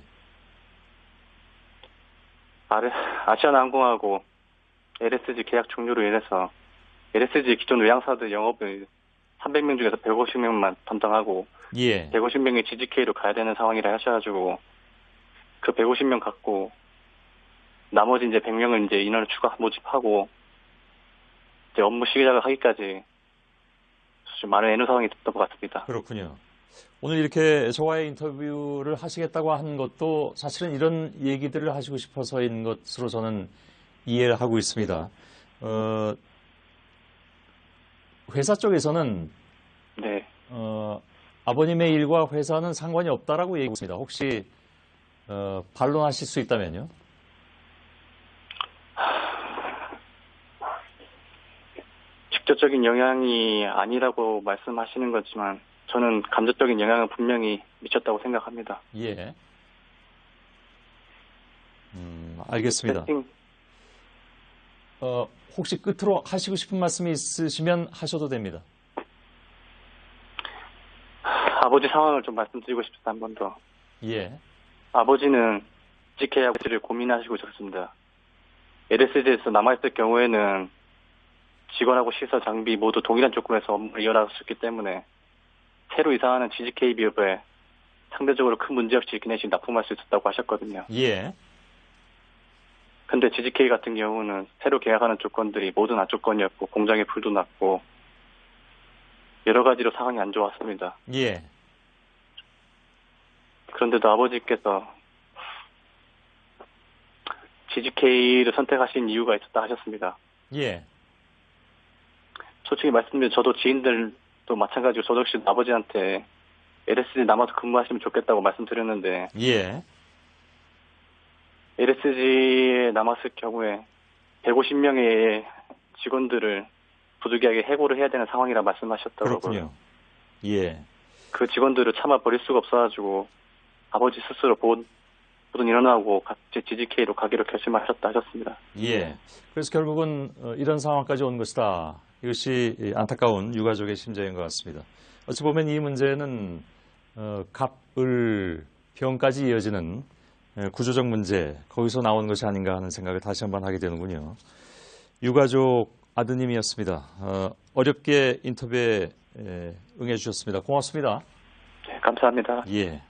아시아나항공하고 LSG 계약 종료로 인해서 LSG 기존 외항사들 영업을 300명 중에서 150명만 담당하고 예. 150명이 GGK로 가야 되는 상황이라 하셔가지고 그 150명 갖고 나머지 이제 100명을 이제 인원을 추가 모집하고 이제 업무 시작을 하기까지 좀 많은 애로 상황이 됐던 것 같습니다. 그렇군요. 오늘 이렇게 저와의 인터뷰를 하시겠다고 한 것도 사실은 이런 얘기들을 하시고 싶어서인 것으로 저는 이해를 하고 있습니다. 회사 쪽에서는 네. 아버님의 일과 회사는 상관이 없다라고 얘기하고 있습니다. 혹시 반론하실 수 있다면요? 직접적인 영향이 아니라고 말씀하시는 거지만 저는 간접적인 영향은 분명히 미쳤다고 생각합니다. 예. 알겠습니다. 혹시 끝으로 하시고 싶은 말씀이 있으시면 하셔도 됩니다. 아버지 상황을 좀 말씀드리고 싶습니다. 한 번 더. 예. 아버지는 직해야 할지를 고민하시고 있었습니다. LSG에서 남아있을 경우에는 직원하고 시설 장비 모두 동일한 조건에서 업무를 이어나갔었기 때문에 새로 이사하는 GGK 기업에 상대적으로 큰 문제 없이 기내식 납품할 수 있었다고 하셨거든요. 예. 근데 GGK 같은 경우는 새로 계약하는 조건들이 모두 낙조건이었고 공장에 불도 났고 여러 가지로 상황이 안 좋았습니다. 예. 그런데도 아버지께서 GGK를 선택하신 이유가 있었다 하셨습니다. 예. 솔직히 말씀드리면 저도 지인들도 마찬가지로 저도 역시 아버지한테 LSG 남아서 근무하시면 좋겠다고 말씀드렸는데 예. LSG에 남았을 경우에 150명의 직원들을 부득이하게 해고를 해야 되는 상황이라 말씀하셨더라고요. 그렇군요. 예. 그 직원들을 참아 버릴 수가 없어가지고 아버지 스스로 모든 일어나고 같이 GGK로 가기로 결심하셨다 하셨습니다. 예. 그래서 결국은 이런 상황까지 온 것이다. 이것이 안타까운 유가족의 심정인 것 같습니다. 어찌 보면 이 문제는 갑을 병까지 이어지는 구조적 문제, 거기서 나온 것이 아닌가 하는 생각을 다시 한번 하게 되는군요. 유가족 아드님이었습니다. 어렵게 인터뷰에 응해 주셨습니다. 고맙습니다. 네, 감사합니다. 예.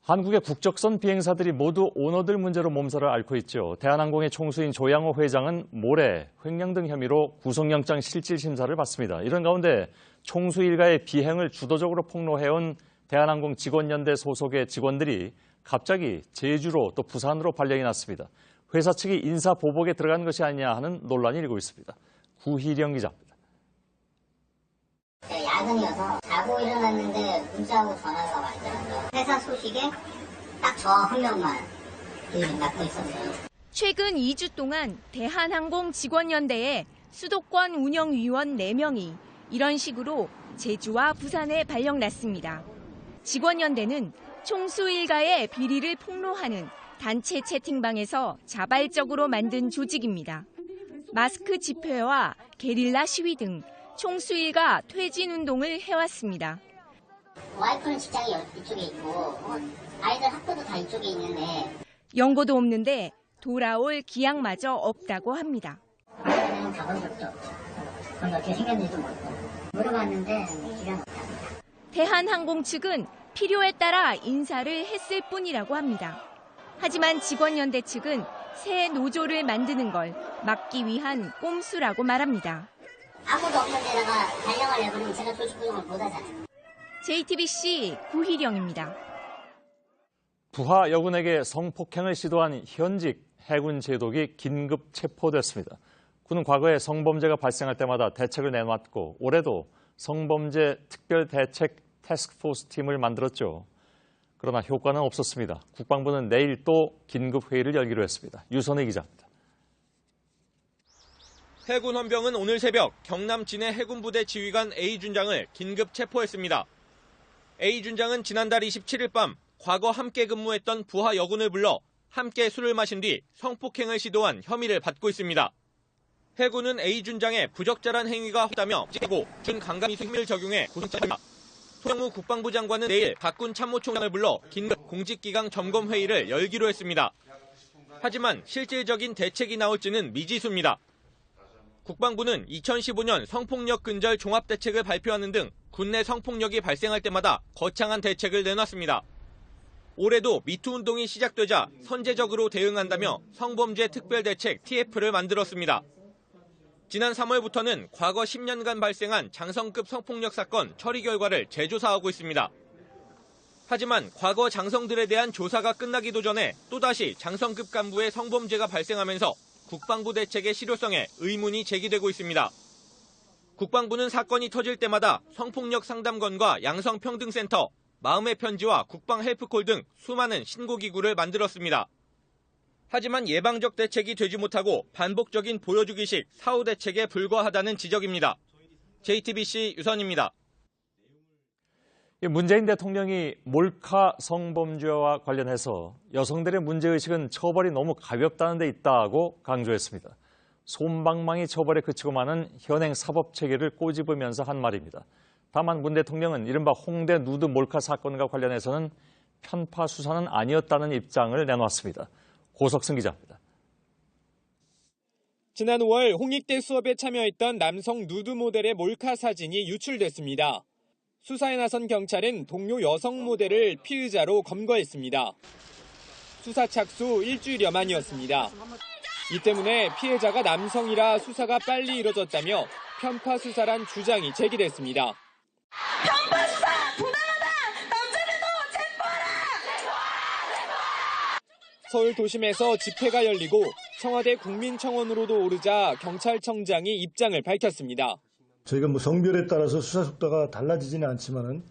한국의 국적선 비행사들이 모두 오너들 문제로 몸살을 앓고 있죠. 대한항공의 총수인 조양호 회장은 모레 횡령 등 혐의로 구속영장 실질 심사를 받습니다. 이런 가운데 총수 일가의 비행을 주도적으로 폭로해온 대한항공 직원연대 소속의 직원들이 갑자기 제주로 또 부산으로 발령이 났습니다. 회사 측이 인사 보복에 들어간 것이 아니냐 하는 논란이 일고 있습니다. 구희령 기자입니다. 야근이어서 자고 일어났는데 문자하고 전화가 와 있더라고요. 회사 소식에 딱 저 한 명만 낳고 있었어요. 최근 2주 동안 대한항공 직원연대에 수도권 운영위원 4명이 이런 식으로 제주와 부산에 발령났습니다. 직원연대는 총수 일가의 비리를 폭로하는 단체 채팅방에서 자발적으로 만든 조직입니다. 마스크 집회와 게릴라 시위 등 총수 일가 퇴진 운동을 해왔습니다. 와이프는 직장이 이쪽에 있고 아이들 학교도 다 이쪽에 있는데 연고도 없는데 돌아올 기약마저 없다고 합니다. 아이들은 가본 적도 없죠. 그건 어떻게 생겼는지도 모르고 물어봤는데 기가 막힙니다. 대한항공 측은 필요에 따라 인사를 했을 뿐이라고 합니다. 하지만 직원연대 측은 새 노조를 만드는 걸 막기 위한 꼼수라고 말합니다. 아무도 없는 데다가 발령을 내버리면 제가 조직 구성을 못하잖아요. JTBC 구희령입니다. 부하 여군에게 성폭행을 시도한 현직 해군 제독이 긴급 체포됐습니다. 군은 과거에 성범죄가 발생할 때마다 대책을 내놨고 올해도 성범죄 특별대책 태스크포스 팀을 만들었죠. 그러나 효과는 없었습니다. 국방부는 내일 또 긴급회의를 열기로 했습니다. 유선희 기자입니다. 해군 헌병은 오늘 새벽 경남 진해 해군부대 지휘관 A 준장을 긴급 체포했습니다. A 준장은 지난달 27일 밤 과거 함께 근무했던 부하 여군을 불러 함께 술을 마신 뒤 성폭행을 시도한 혐의를 받고 있습니다. 해군은 A 준장의 부적절한 행위가 없다며 찍고 준 강간미수 혐의를 적용해 구속했습니다. 송영무 국방부 장관은 내일 박군 참모총장을 불러 긴급 공직기강 점검 회의를 열기로 했습니다. 하지만 실질적인 대책이 나올지는 미지수입니다. 국방부는 2015년 성폭력 근절 종합대책을 발표하는 등 군내 성폭력이 발생할 때마다 거창한 대책을 내놨습니다. 올해도 미투 운동이 시작되자 선제적으로 대응한다며 성범죄 특별대책 TF를 만들었습니다. 지난 3월부터는 과거 10년간 발생한 장성급 성폭력 사건 처리 결과를 재조사하고 있습니다. 하지만 과거 장성들에 대한 조사가 끝나기도 전에 또다시 장성급 간부의 성범죄가 발생하면서 국방부 대책의 실효성에 의문이 제기되고 있습니다. 국방부는 사건이 터질 때마다 성폭력 상담건과 양성평등센터, 마음의 편지와 국방 헬프콜 등 수많은 신고기구를 만들었습니다. 하지만 예방적 대책이 되지 못하고 반복적인 보여주기식 사후 대책에 불과하다는 지적입니다. JTBC 유선입니다. 문재인 대통령이 몰카 성범죄와 관련해서 여성들의 문제의식은 처벌이 너무 가볍다는 데 있다고 강조했습니다. 솜방망이 처벌에 그치고 마는 현행 사법체계를 꼬집으면서 한 말입니다. 다만 문 대통령은 이른바 홍대 누드 몰카 사건과 관련해서는 편파 수사는 아니었다는 입장을 내놓았습니다. 고석승 기자입니다. 지난 5월 홍익대 수업에 참여했던 남성 누드 모델의 몰카 사진이 유출됐습니다. 수사에 나선 경찰은 동료 여성 모델을 피의자로 검거했습니다. 수사 착수 일주일여 만이었습니다. 이 때문에 피해자가 남성이라 수사가 빨리 이뤄졌다며 편파 수사란 주장이 제기됐습니다. 편파 수사 부당하다! 남자들도 체포하라! 서울 도심에서 집회가 열리고 청와대 국민청원으로도 오르자 경찰청장이 입장을 밝혔습니다. 저희가 성별에 따라서 수사 속도가 달라지지는 않지만은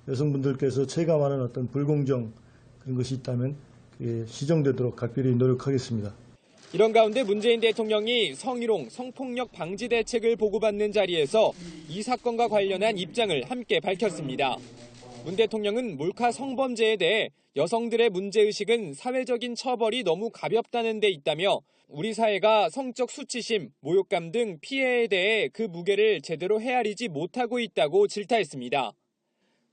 여성분들께서 체감하는 어떤 불공정 그런 것이 있다면 그게 시정되도록 각별히 노력하겠습니다. 이런 가운데 문재인 대통령이 성희롱, 성폭력 방지 대책을 보고받는 자리에서 이 사건과 관련한 입장을 함께 밝혔습니다. 문 대통령은 몰카 성범죄에 대해 여성들의 문제의식은 사회적인 처벌이 너무 가볍다는 데 있다며 우리 사회가 성적 수치심, 모욕감 등 피해에 대해 그 무게를 제대로 헤아리지 못하고 있다고 질타했습니다.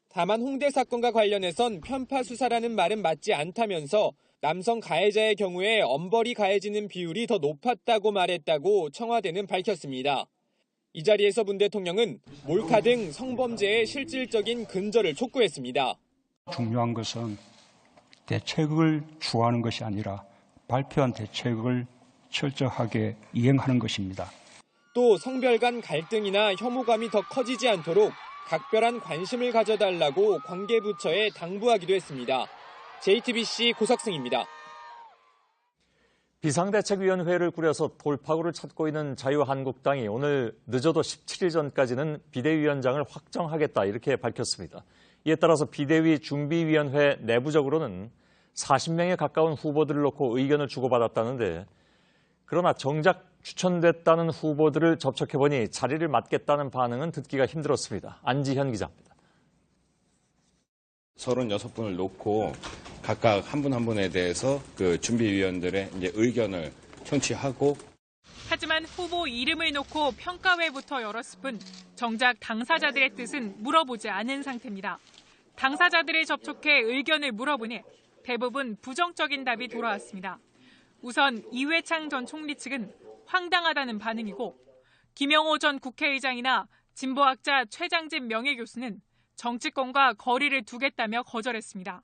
다만 홍대 사건과 관련해선 편파 수사라는 말은 맞지 않다면서 남성 가해자의 경우에 엄벌이 가해지는 비율이 더 높았다고 말했다고 청와대는 밝혔습니다. 이 자리에서 문 대통령은 몰카 등 성범죄의 실질적인 근절을 촉구했습니다. 중요한 것은 대책을 추구하는 것이 아니라 발표한 대책을 철저하게 이행하는 것입니다. 또 성별 간 갈등이나 혐오감이 더 커지지 않도록 각별한 관심을 가져달라고 관계부처에 당부하기도 했습니다. JTBC 고석승입니다. 비상대책위원회를 꾸려서 돌파구를 찾고 있는 자유한국당이 오늘 늦어도 17일 전까지는 비대위원장을 확정하겠다 이렇게 밝혔습니다. 이에 따라서 비대위 준비위원회 내부적으로는 40명에 가까운 후보들을 놓고 의견을 주고받았다는데 그러나 정작 추천됐다는 후보들을 접촉해보니 자리를 맡겠다는 반응은 듣기가 힘들었습니다. 안지현 기자입니다. 36분을 놓고 각각 한 분 한 분에 대해서 그 준비위원들의 이제 의견을 청취하고 하지만 후보 이름을 놓고 평가회부터 열었을 뿐 정작 당사자들의 뜻은 물어보지 않은 상태입니다. 당사자들을 접촉해 의견을 물어보니 대부분 부정적인 답이 돌아왔습니다. 우선 이회창 전 총리 측은 황당하다는 반응이고 김영호 전 국회의장이나 진보학자 최장진 명예교수는 정치권과 거리를 두겠다며 거절했습니다.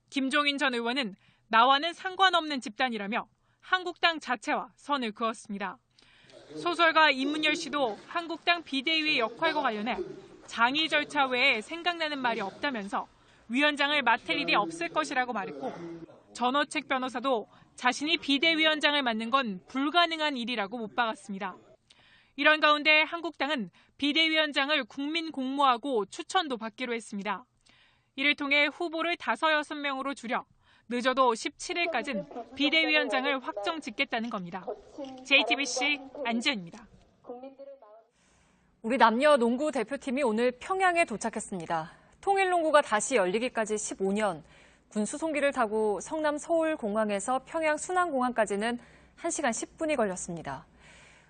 김종인 전 의원은 나와는 상관없는 집단이라며 한국당 자체와 선을 그었습니다. 소설가 임문열 씨도 한국당 비대위 역할과 관련해 장의 절차 외에 생각나는 말이 없다면서 위원장을 맡을 일이 없을 것이라고 말했고 전호책 변호사도 자신이 비대위원장을 맡는 건 불가능한 일이라고 못 박았습니다. 이런 가운데 한국당은 비대위원장을 국민 공모하고 추천도 받기로 했습니다. 이를 통해 후보를 5-6명으로 줄여 늦어도 17일까지는 비대위원장을 확정 짓겠다는 겁니다. JTBC 안지현입니다. 우리 남녀 농구 대표팀이 오늘 평양에 도착했습니다. 통일농구가 다시 열리기까지 15년, 군 수송기를 타고 성남 서울공항에서 평양 순안공항까지는 1시간 10분이 걸렸습니다.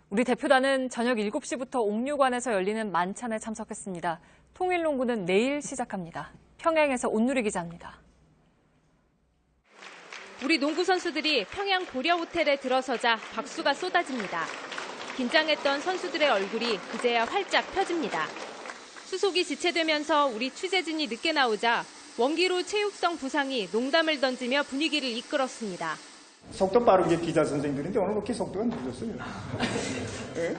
우리 대표단은 저녁 7시부터 옥류관에서 열리는 만찬에 참석했습니다. 통일농구는 내일 시작합니다. 평양에서 온누리 기자입니다. 우리 농구 선수들이 평양 고려 호텔에 들어서자 박수가 쏟아집니다. 긴장했던 선수들의 얼굴이 그제야 활짝 펴집니다. 수속이 지체되면서 우리 취재진이 늦게 나오자 원기로 체육성 부상이 농담을 던지며 분위기를 이끌었습니다. 속도 빠른 게 기자 선생님들인데 오늘 그렇게 속도가 늦었어요. 네?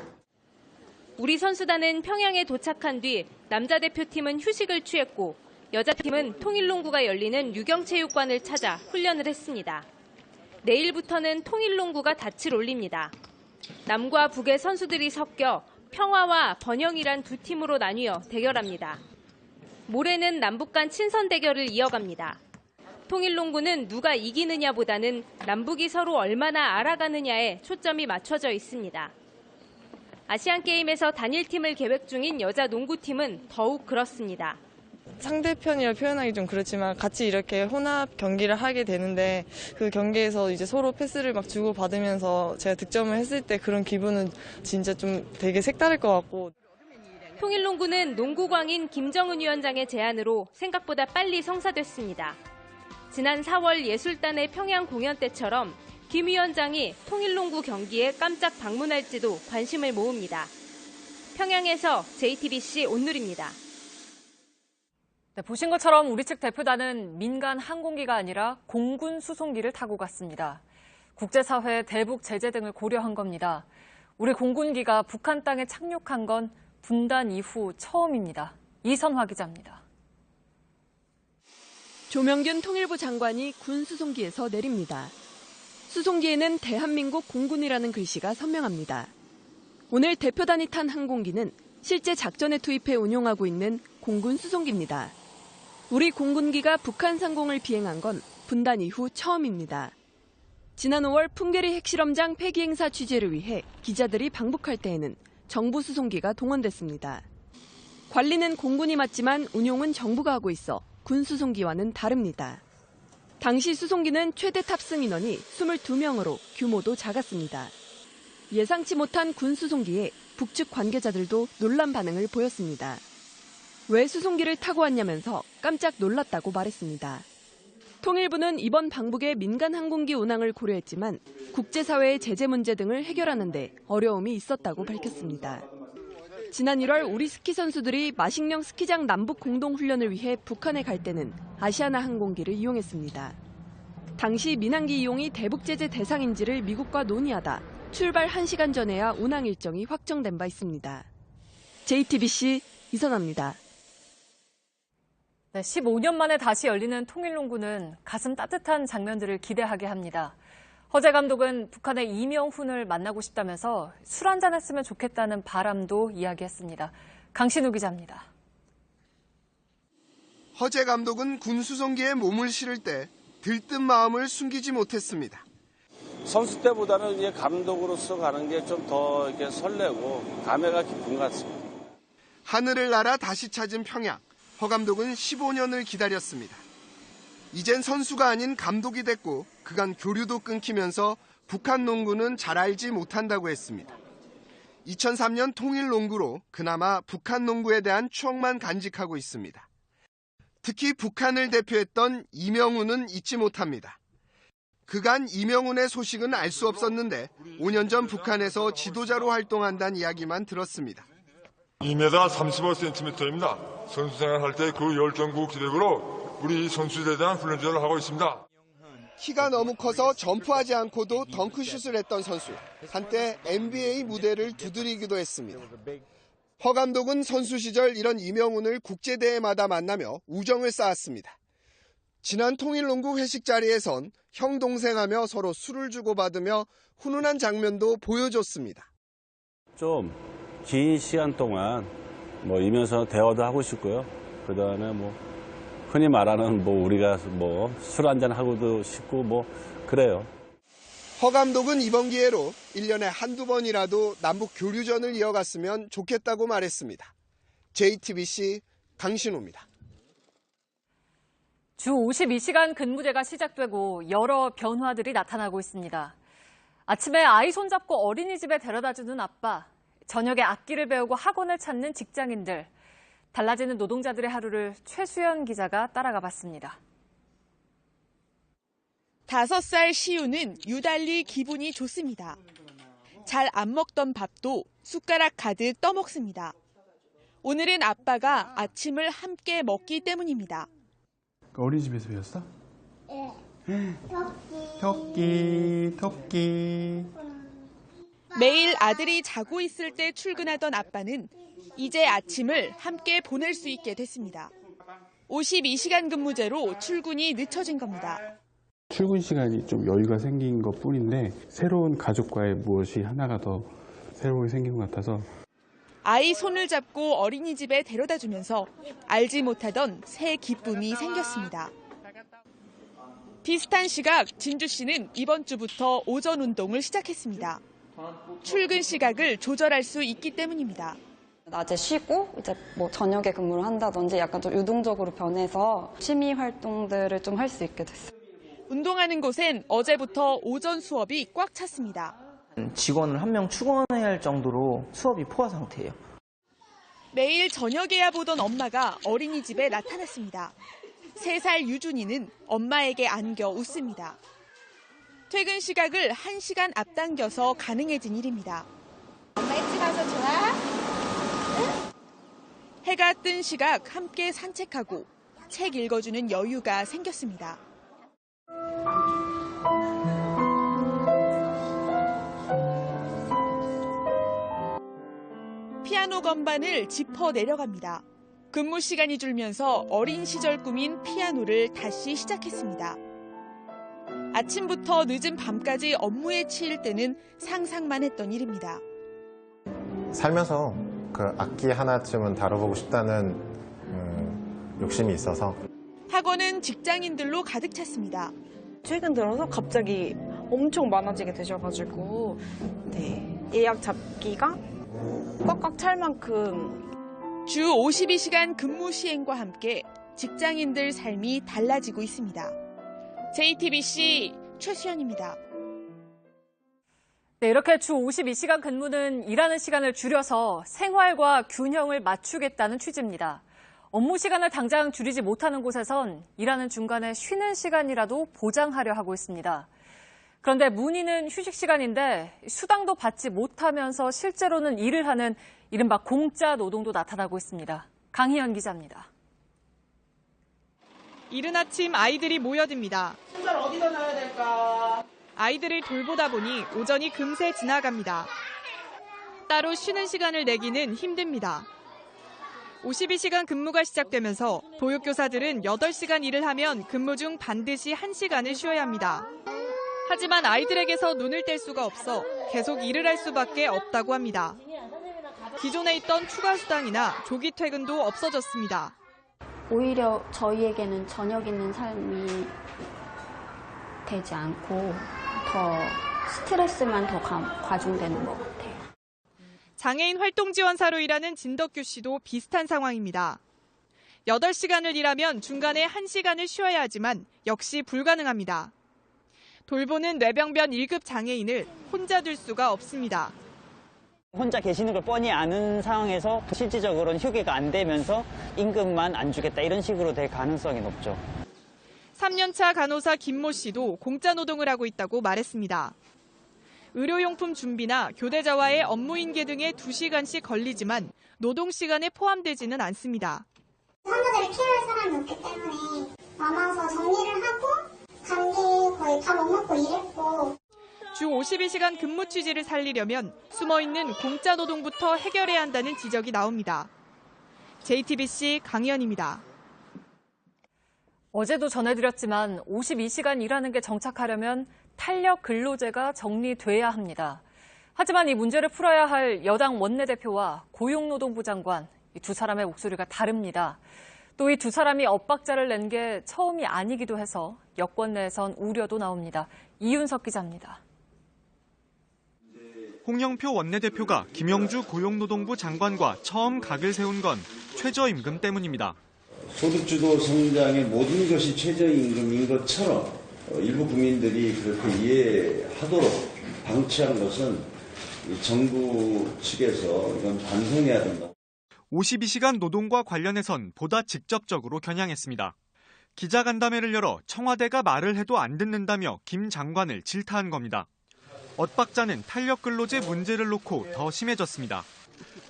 우리 선수단은 평양에 도착한 뒤 남자 대표팀은 휴식을 취했고 여자팀은 통일농구가 열리는 유경체육관을 찾아 훈련을 했습니다. 내일부터는 통일농구가 닻을 올립니다. 남과 북의 선수들이 섞여 평화와 번영이란 두 팀으로 나뉘어 대결합니다. 모레는 남북 간 친선 대결을 이어갑니다. 통일농구는 누가 이기느냐보다는 남북이 서로 얼마나 알아가느냐에 초점이 맞춰져 있습니다. 아시안게임에서 단일팀을 계획 중인 여자 농구팀은 더욱 그렇습니다. 상대편이라 표현하기 좀 그렇지만 같이 이렇게 혼합 경기를 하게 되는데 그 경기에서 이제 서로 패스를 막 주고받으면서 제가 득점을 했을 때 그런 기분은 진짜 좀 되게 색다를 것 같고. 통일농구는 농구광인 김정은 위원장의 제안으로 생각보다 빨리 성사됐습니다. 지난 4월 예술단의 평양 공연 때처럼 김 위원장이 통일농구 경기에 깜짝 방문할지도 관심을 모읍니다. 평양에서 JTBC 온누리입니다. 네, 보신 것처럼 우리 측 대표단은 민간 항공기가 아니라 공군 수송기를 타고 갔습니다. 국제사회 대북 제재 등을 고려한 겁니다. 우리 공군기가 북한 땅에 착륙한 건 분단 이후 처음입니다. 이선화 기자입니다. 조명균 통일부 장관이 군 수송기에서 내립니다. 수송기에는 대한민국 공군이라는 글씨가 선명합니다. 오늘 대표단이 탄 항공기는 실제 작전에 투입해 운용하고 있는 공군 수송기입니다. 우리 공군기가 북한 상공을 비행한 건 분단 이후 처음입니다. 지난 5월 풍계리 핵실험장 폐기 행사 취재를 위해 기자들이 방북할 때에는 정부 수송기가 동원됐습니다. 관리는 공군이 맡지만 운용은 정부가 하고 있어 군 수송기와는 다릅니다. 당시 수송기는 최대 탑승 인원이 22명으로 규모도 작았습니다. 예상치 못한 군 수송기에 북측 관계자들도 놀란 반응을 보였습니다. 왜 수송기를 타고 왔냐면서 깜짝 놀랐다고 말했습니다. 통일부는 이번 방북에 민간 항공기 운항을 고려했지만 국제사회의 제재 문제 등을 해결하는 데 어려움이 있었다고 밝혔습니다. 지난 1월 우리 스키 선수들이 마식령 스키장 남북 공동훈련을 위해 북한에 갈 때는 아시아나 항공기를 이용했습니다. 당시 민항기 이용이 대북 제재 대상인지를 미국과 논의하다 출발 1시간 전에야 운항 일정이 확정된 바 있습니다. JTBC 이선아입니다. 네, 15년 만에 다시 열리는 통일농구는 가슴 따뜻한 장면들을 기대하게 합니다. 허재 감독은 북한의 이명훈을 만나고 싶다면서 술 한잔 했으면 좋겠다는 바람도 이야기했습니다. 강신우 기자입니다. 허재 감독은 군 수송기에 몸을 실을 때 들뜬 마음을 숨기지 못했습니다. 선수 때보다는 이제 감독으로서 가는 게 좀 더 이렇게 설레고 감회가 깊은 것 같습니다. 하늘을 날아 다시 찾은 평양. 허 감독은 15년을 기다렸습니다. 이젠 선수가 아닌 감독이 됐고 그간 교류도 끊기면서 북한 농구는 잘 알지 못한다고 했습니다. 2003년 통일 농구로 그나마 북한 농구에 대한 추억만 간직하고 있습니다. 특히 북한을 대표했던 이명훈은 잊지 못합니다. 그간 이명훈의 소식은 알 수 없었는데 5년 전 북한에서 지도자로 활동한다는 이야기만 들었습니다. 2m 35cm입니다. 선수생활 할 때 그 열정국 기력으로 우리 선수들에 대한 훈련을 하고 있습니다. 키가 너무 커서 점프하지 않고도 덩크슛을 했던 선수. 한때 NBA 무대를 두드리기도 했습니다. 허 감독은 선수 시절 이런 이명훈을 국제대회마다 만나며 우정을 쌓았습니다. 지난 통일농구 회식 자리에선 형 동생하며 서로 술을 주고받으며 훈훈한 장면도 보여줬습니다. 좀 긴 시간 동안 이면서 대화도 하고 싶고요. 그다음에 흔히 말하는 우리가 술 한잔 하고도 싶고 그래요. 허 감독은 이번 기회로 1년에 한두 번이라도 남북 교류전을 이어갔으면 좋겠다고 말했습니다. JTBC 강신호입니다. 주 52시간 근무제가 시작되고 여러 변화들이 나타나고 있습니다. 아침에 아이 손잡고 어린이집에 데려다주는 아빠, 저녁에 악기를 배우고 학원을 찾는 직장인들, 달라지는 노동자들의 하루를 최수연 기자가 따라가 봤습니다. 5살 시우는 유달리 기분이 좋습니다. 잘 안 먹던 밥도 숟가락 가득 떠먹습니다. 오늘은 아빠가 아침을 함께 먹기 때문입니다. 어린이집에서 배웠어? 네. 토끼. 매일 아들이 자고 있을 때 출근하던 아빠는 이제 아침을 함께 보낼 수 있게 됐습니다. 52시간 근무제로 출근이 늦춰진 겁니다. 출근 시간이 좀 여유가 생긴 것 뿐인데 새로운 가족과의 무엇이 하나가 더 새롭게 생긴 것 같아서 아이 손을 잡고 어린이집에 데려다 주면서 알지 못하던 새 기쁨이 생겼습니다. 비슷한 시각 진주 씨는 이번 주부터 오전 운동을 시작했습니다. 출근 시각을 조절할 수 있기 때문입니다. 낮에 쉬고 이제 뭐 저녁에 근무를 한다든지 약간 좀 유동적으로 변해서 취미 활동들을 좀 할 수 있게 됐어요. 운동하는 곳엔 어제부터 오전 수업이 꽉 찼습니다. 직원을 한 명 추가해야 할 정도로 수업이 포화 상태예요. 매일 저녁에야 보던 엄마가 어린이집에 나타났습니다. 3살 유준이는 엄마에게 안겨 웃습니다. 퇴근 시각을 1시간 앞당겨서 가능해진 일입니다. 엄마 일찍 와서 좋아? 해가 뜬 시각 함께 산책하고 책 읽어주는 여유가 생겼습니다. 피아노 건반을 짚어 내려갑니다. 근무 시간이 줄면서 어린 시절 꿈인 피아노를 다시 시작했습니다. 아침부터 늦은 밤까지 업무에 치일 때는 상상만 했던 일입니다. 살면서 그 악기 하나쯤은 다뤄보고 싶다는 욕심이 있어서 학원은 직장인들로 가득 찼습니다. 최근 들어서 갑자기 엄청 많아지게 되셔가지고 예약 잡기가 꽉꽉 찰 만큼 주 52시간 근무 시행과 함께 직장인들 삶이 달라지고 있습니다. JTBC 최수연입니다. 네, 이렇게 주 52시간 근무는 일하는 시간을 줄여서 생활과 균형을 맞추겠다는 취지입니다. 업무 시간을 당장 줄이지 못하는 곳에선 일하는 중간에 쉬는 시간이라도 보장하려 하고 있습니다. 그런데 문의는 휴식 시간인데 수당도 받지 못하면서 실제로는 일을 하는 이른바 공짜 노동도 나타나고 있습니다. 강희연 기자입니다. 이른 아침 아이들이 모여듭니다. 신발 어디다 놔야 될까? 아이들을 돌보다 보니 오전이 금세 지나갑니다. 따로 쉬는 시간을 내기는 힘듭니다. 52시간 근무가 시작되면서 보육교사들은 8시간 일을 하면 근무 중 반드시 1시간을 쉬어야 합니다. 하지만 아이들에게서 눈을 뗄 수가 없어 계속 일을 할 수밖에 없다고 합니다. 기존에 있던 추가 수당이나 조기 퇴근도 없어졌습니다. 오히려 저희에게는 저녁 있는 삶이 되지 않고 더 스트레스만 더 과중되는 것 같아요. 장애인 활동지원사로 일하는 진덕규 씨도 비슷한 상황입니다. 8시간을 일하면 중간에 1시간을 쉬어야 하지만 역시 불가능합니다. 돌보는 뇌병변 1급 장애인을 혼자 둘 수가 없습니다. 혼자 계시는 걸 뻔히 아는 상황에서 실질적으로는 휴게가 안 되면서 임금만 안 주겠다 이런 식으로 될 가능성이 높죠. 3년차 간호사 김모 씨도 공짜 노동을 하고 있다고 말했습니다. 의료용품 준비나 교대자와의 업무 인계 등에 2시간씩 걸리지만 노동 시간에 포함되지는 않습니다. 환자들을 케어할 사람이 없기 때문에 남아서 정리를 하고 감기 거의 다 못 먹고 일했고. 주 52시간 근무 취지를 살리려면 숨어있는 공짜 노동부터 해결해야 한다는 지적이 나옵니다. JTBC 강희연입니다. 어제도 전해드렸지만 52시간 일하는 게 정착하려면 탄력 근로제가 정리돼야 합니다. 하지만 이 문제를 풀어야 할 여당 원내대표와 고용노동부 장관, 이 두 사람의 목소리가 다릅니다. 또 이 두 사람이 엇박자를 낸 게 처음이 아니기도 해서 여권 내에선 우려도 나옵니다. 이윤석 기자입니다. 홍영표 원내대표가 김영주 고용노동부 장관과 처음 각을 세운 건 최저임금 때문입니다. 소득주도 성장의 모든 것이 최저임금인 것처럼 일부 국민들이 그렇게 이해하도록 방치한 것은 정부 측에서 이건 반성해야 된다. 52시간 노동과 관련해선 보다 직접적으로 겨냥했습니다. 기자간담회를 열어 청와대가 말을 해도 안 듣는다며 김 장관을 질타한 겁니다. 엇박자는 탄력근로제 문제를 놓고 더 심해졌습니다.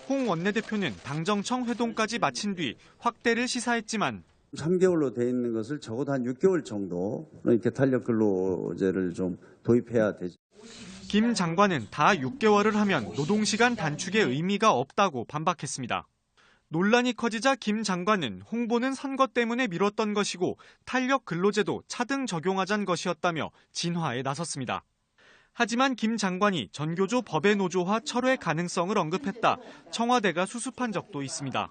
홍 원내대표는 당정청 회동까지 마친 뒤 확대를 시사했지만 3개월로 돼 있는 것을 적어도 한 6개월 정도 이렇게 탄력 근로제를 좀 도입해야 되죠. 김 장관은 다 6개월을 하면 노동시간 단축의 의미가 없다고 반박했습니다. 논란이 커지자 김 장관은 홍보는 선거 때문에 미뤘던 것이고 탄력 근로제도 차등 적용하자는 것이었다며 진화에 나섰습니다. 하지만 김 장관이 전교조 법의 노조화 철회 가능성을 언급했다 청와대가 수습한 적도 있습니다.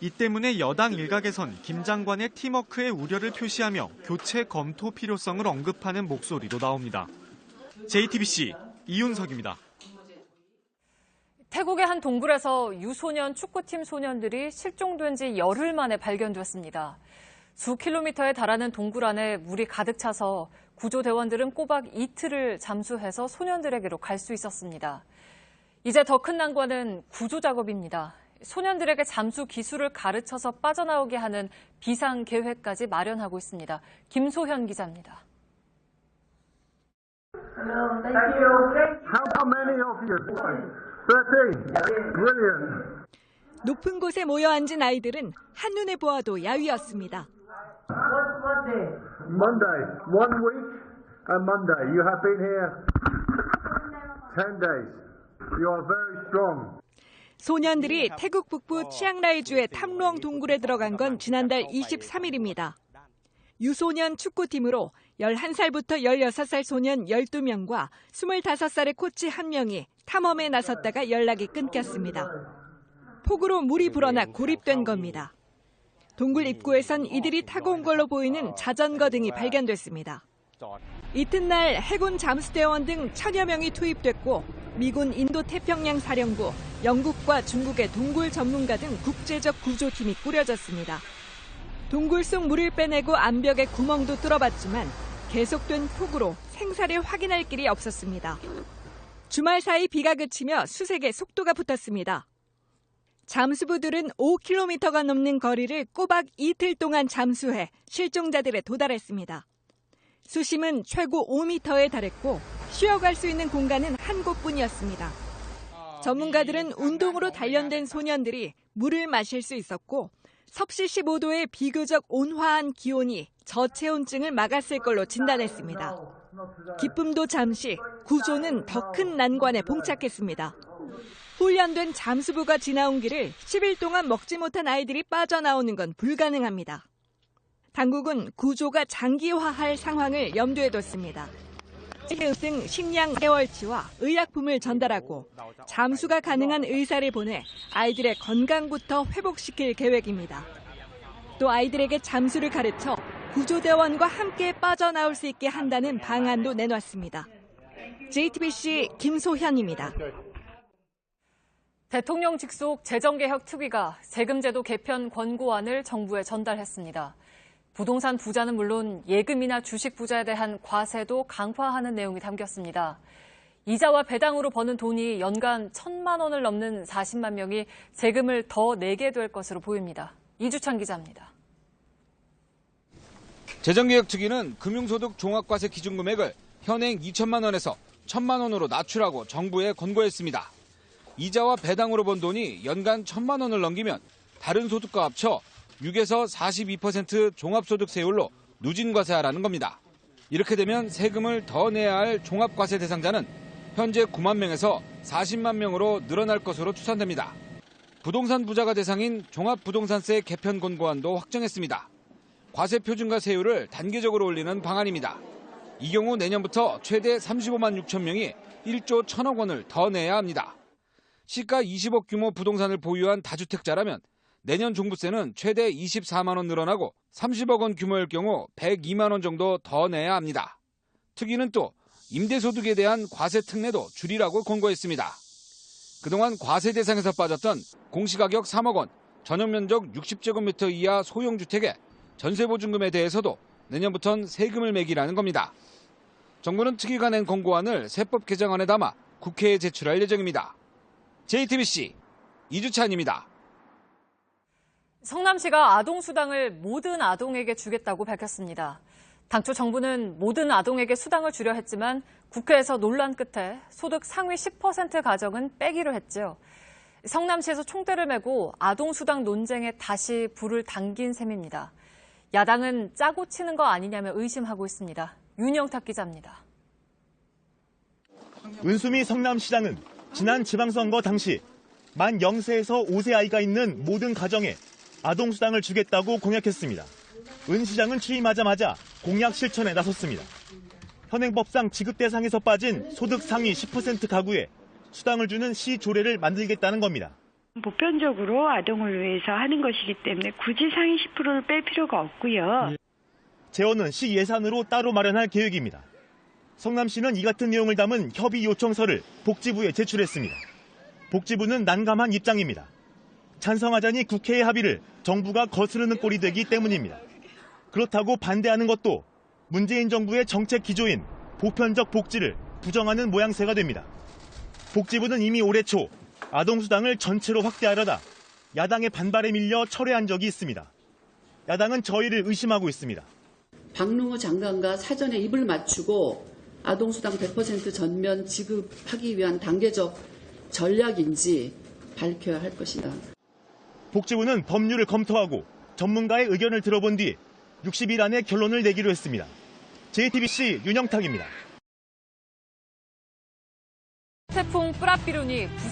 이 때문에 여당 일각에선 김 장관의 팀워크에 우려를 표시하며 교체 검토 필요성을 언급하는 목소리도 나옵니다. JTBC 이윤석입니다. 태국의 한 동굴에서 유소년 축구팀 소년들이 실종된 지 열흘 만에 발견됐습니다. 수 킬로미터에 달하는 동굴 안에 물이 가득 차서 구조대원들은 꼬박 이틀을 잠수해서 소년들에게로 갈 수 있었습니다. 이제 더 큰 난관은 구조 작업입니다. 소년들에게 잠수 기술을 가르쳐서 빠져나오게 하는 비상 계획까지 마련하고 있습니다. 김소현 기자입니다. 높은 곳에 모여 앉은 아이들은 한눈에 보아도 야위였습니다. Monday, 1 week and Monday. You have been here 10 days. You are very strong. 소년들이 태국 북부 치앙라이주의 탐루엉 동굴에 들어간 건 지난달 23일입니다. 유소년 축구팀으로 11살부터 16살 소년 12명과 25살의 코치 1명이 탐험에 나섰다가 연락이 끊겼습니다. 폭우로 물이 불어나 고립된 겁니다. 동굴 입구에선 이들이 타고 온 걸로 보이는 자전거 등이 발견됐습니다. 이튿날 해군 잠수대원 등 1000여 명이 투입됐고 미군 인도태평양 사령부, 영국과 중국의 동굴 전문가 등 국제적 구조팀이 꾸려졌습니다. 동굴 속 물을 빼내고 암벽에 구멍도 뚫어봤지만 계속된 폭우로 생사를 확인할 길이 없었습니다. 주말 사이 비가 그치며 수색에 속도가 붙었습니다. 잠수부들은 5km가 넘는 거리를 꼬박 이틀 동안 잠수해 실종자들에 도달했습니다. 수심은 최고 5m에 달했고 쉬어갈 수 있는 공간은 한 곳뿐이었습니다. 전문가들은 운동으로 단련된 소년들이 물을 마실 수 있었고 섭씨 15도의 비교적 온화한 기온이 저체온증을 막았을 걸로 진단했습니다. 기쁨도 잠시, 구조는 더 큰 난관에 봉착했습니다. 훈련된 잠수부가 지나온 길을 10일 동안 먹지 못한 아이들이 빠져나오는 건 불가능합니다. 당국은 구조가 장기화할 상황을 염두에 뒀습니다. 등 식량 해월치와 의약품을 전달하고 잠수가 가능한 의사를 보내 아이들의 건강부터 회복시킬 계획입니다. 또 아이들에게 잠수를 가르쳐 구조대원과 함께 빠져나올 수 있게 한다는 방안도 내놨습니다. JTBC 김소현입니다. 대통령 직속 재정개혁 특위가 세금제도 개편 권고안을 정부에 전달했습니다. 부동산 부자는 물론 예금이나 주식 부자에 대한 과세도 강화하는 내용이 담겼습니다. 이자와 배당으로 버는 돈이 연간 1,000만 원을 넘는 40만 명이 세금을 더 내게 될 것으로 보입니다. 이주찬 기자입니다. 재정개혁특위는 금융소득 종합과세 기준금액을 현행 2천만 원에서 1,000만 원으로 낮추라고 정부에 권고했습니다. 이자와 배당으로 번 돈이 연간 1,000만 원을 넘기면 다른 소득과 합쳐 6에서 42% 종합소득세율로 누진과세하라는 겁니다. 이렇게 되면 세금을 더 내야 할 종합과세 대상자는 현재 9만 명에서 40만 명으로 늘어날 것으로 추산됩니다. 부동산 부자가 대상인 종합부동산세 개편 권고안도 확정했습니다. 과세 표준과 세율을 단계적으로 올리는 방안입니다. 이 경우 내년부터 최대 35만 6천 명이 1조 1천억 원을 더 내야 합니다. 시가 20억 규모 부동산을 보유한 다주택자라면 내년 종부세는 최대 24만 원 늘어나고 30억 원 규모일 경우 102만 원 정도 더 내야 합니다. 특위는 또 임대소득에 대한 과세 특례도 줄이라고 권고했습니다. 그동안 과세 대상에서 빠졌던 공시가격 3억 원, 전용면적 60제곱미터 이하 소형주택의 전세보증금에 대해서도 내년부터는 세금을 매기라는 겁니다. 정부는 특위가 낸 권고안을 세법 개정안에 담아 국회에 제출할 예정입니다. JTBC 이주찬입니다. 성남시가 아동수당을 모든 아동에게 주겠다고 밝혔습니다. 당초 정부는 모든 아동에게 수당을 주려 했지만 국회에서 논란 끝에 소득 상위 10% 가정은 빼기로 했죠. 성남시에서 총대를 메고 아동수당 논쟁에 다시 불을 당긴 셈입니다. 야당은 짜고 치는 거 아니냐며 의심하고 있습니다. 윤영탁 기자입니다. 은수미 성남시장은 지난 지방선거 당시 만 0세에서 5세 아이가 있는 모든 가정에 아동수당을 주겠다고 공약했습니다. 은 시장은 취임하자마자 공약 실천에 나섰습니다. 현행법상 지급 대상에서 빠진 소득 상위 10% 가구에 수당을 주는 시 조례를 만들겠다는 겁니다. 보편적으로 아동을 위해서 하는 것이기 때문에 굳이 상위 10%를 뺄 필요가 없고요. 재원은 시 예산으로 따로 마련할 계획입니다. 성남시는 이 같은 내용을 담은 협의 요청서를 복지부에 제출했습니다. 복지부는 난감한 입장입니다. 찬성하자니 국회의 합의를 정부가 거스르는 꼴이 되기 때문입니다. 그렇다고 반대하는 것도 문재인 정부의 정책 기조인 보편적 복지를 부정하는 모양새가 됩니다. 복지부는 이미 올해 초 아동수당을 전체로 확대하려다 야당의 반발에 밀려 철회한 적이 있습니다. 야당은 저희를 의심하고 있습니다. 박능호 장관과 사전에 입을 맞추고 아동수당 100% 전면 지급하기 위한 단계적 전략인지 밝혀야 할 것이다. 복지부는 법률을 검토하고 전문가의 의견을 들어본 뒤 60일 안에 결론을 내기로 했습니다. JTBC 윤영탁입니다. 태풍 뿌라삐룬이 부산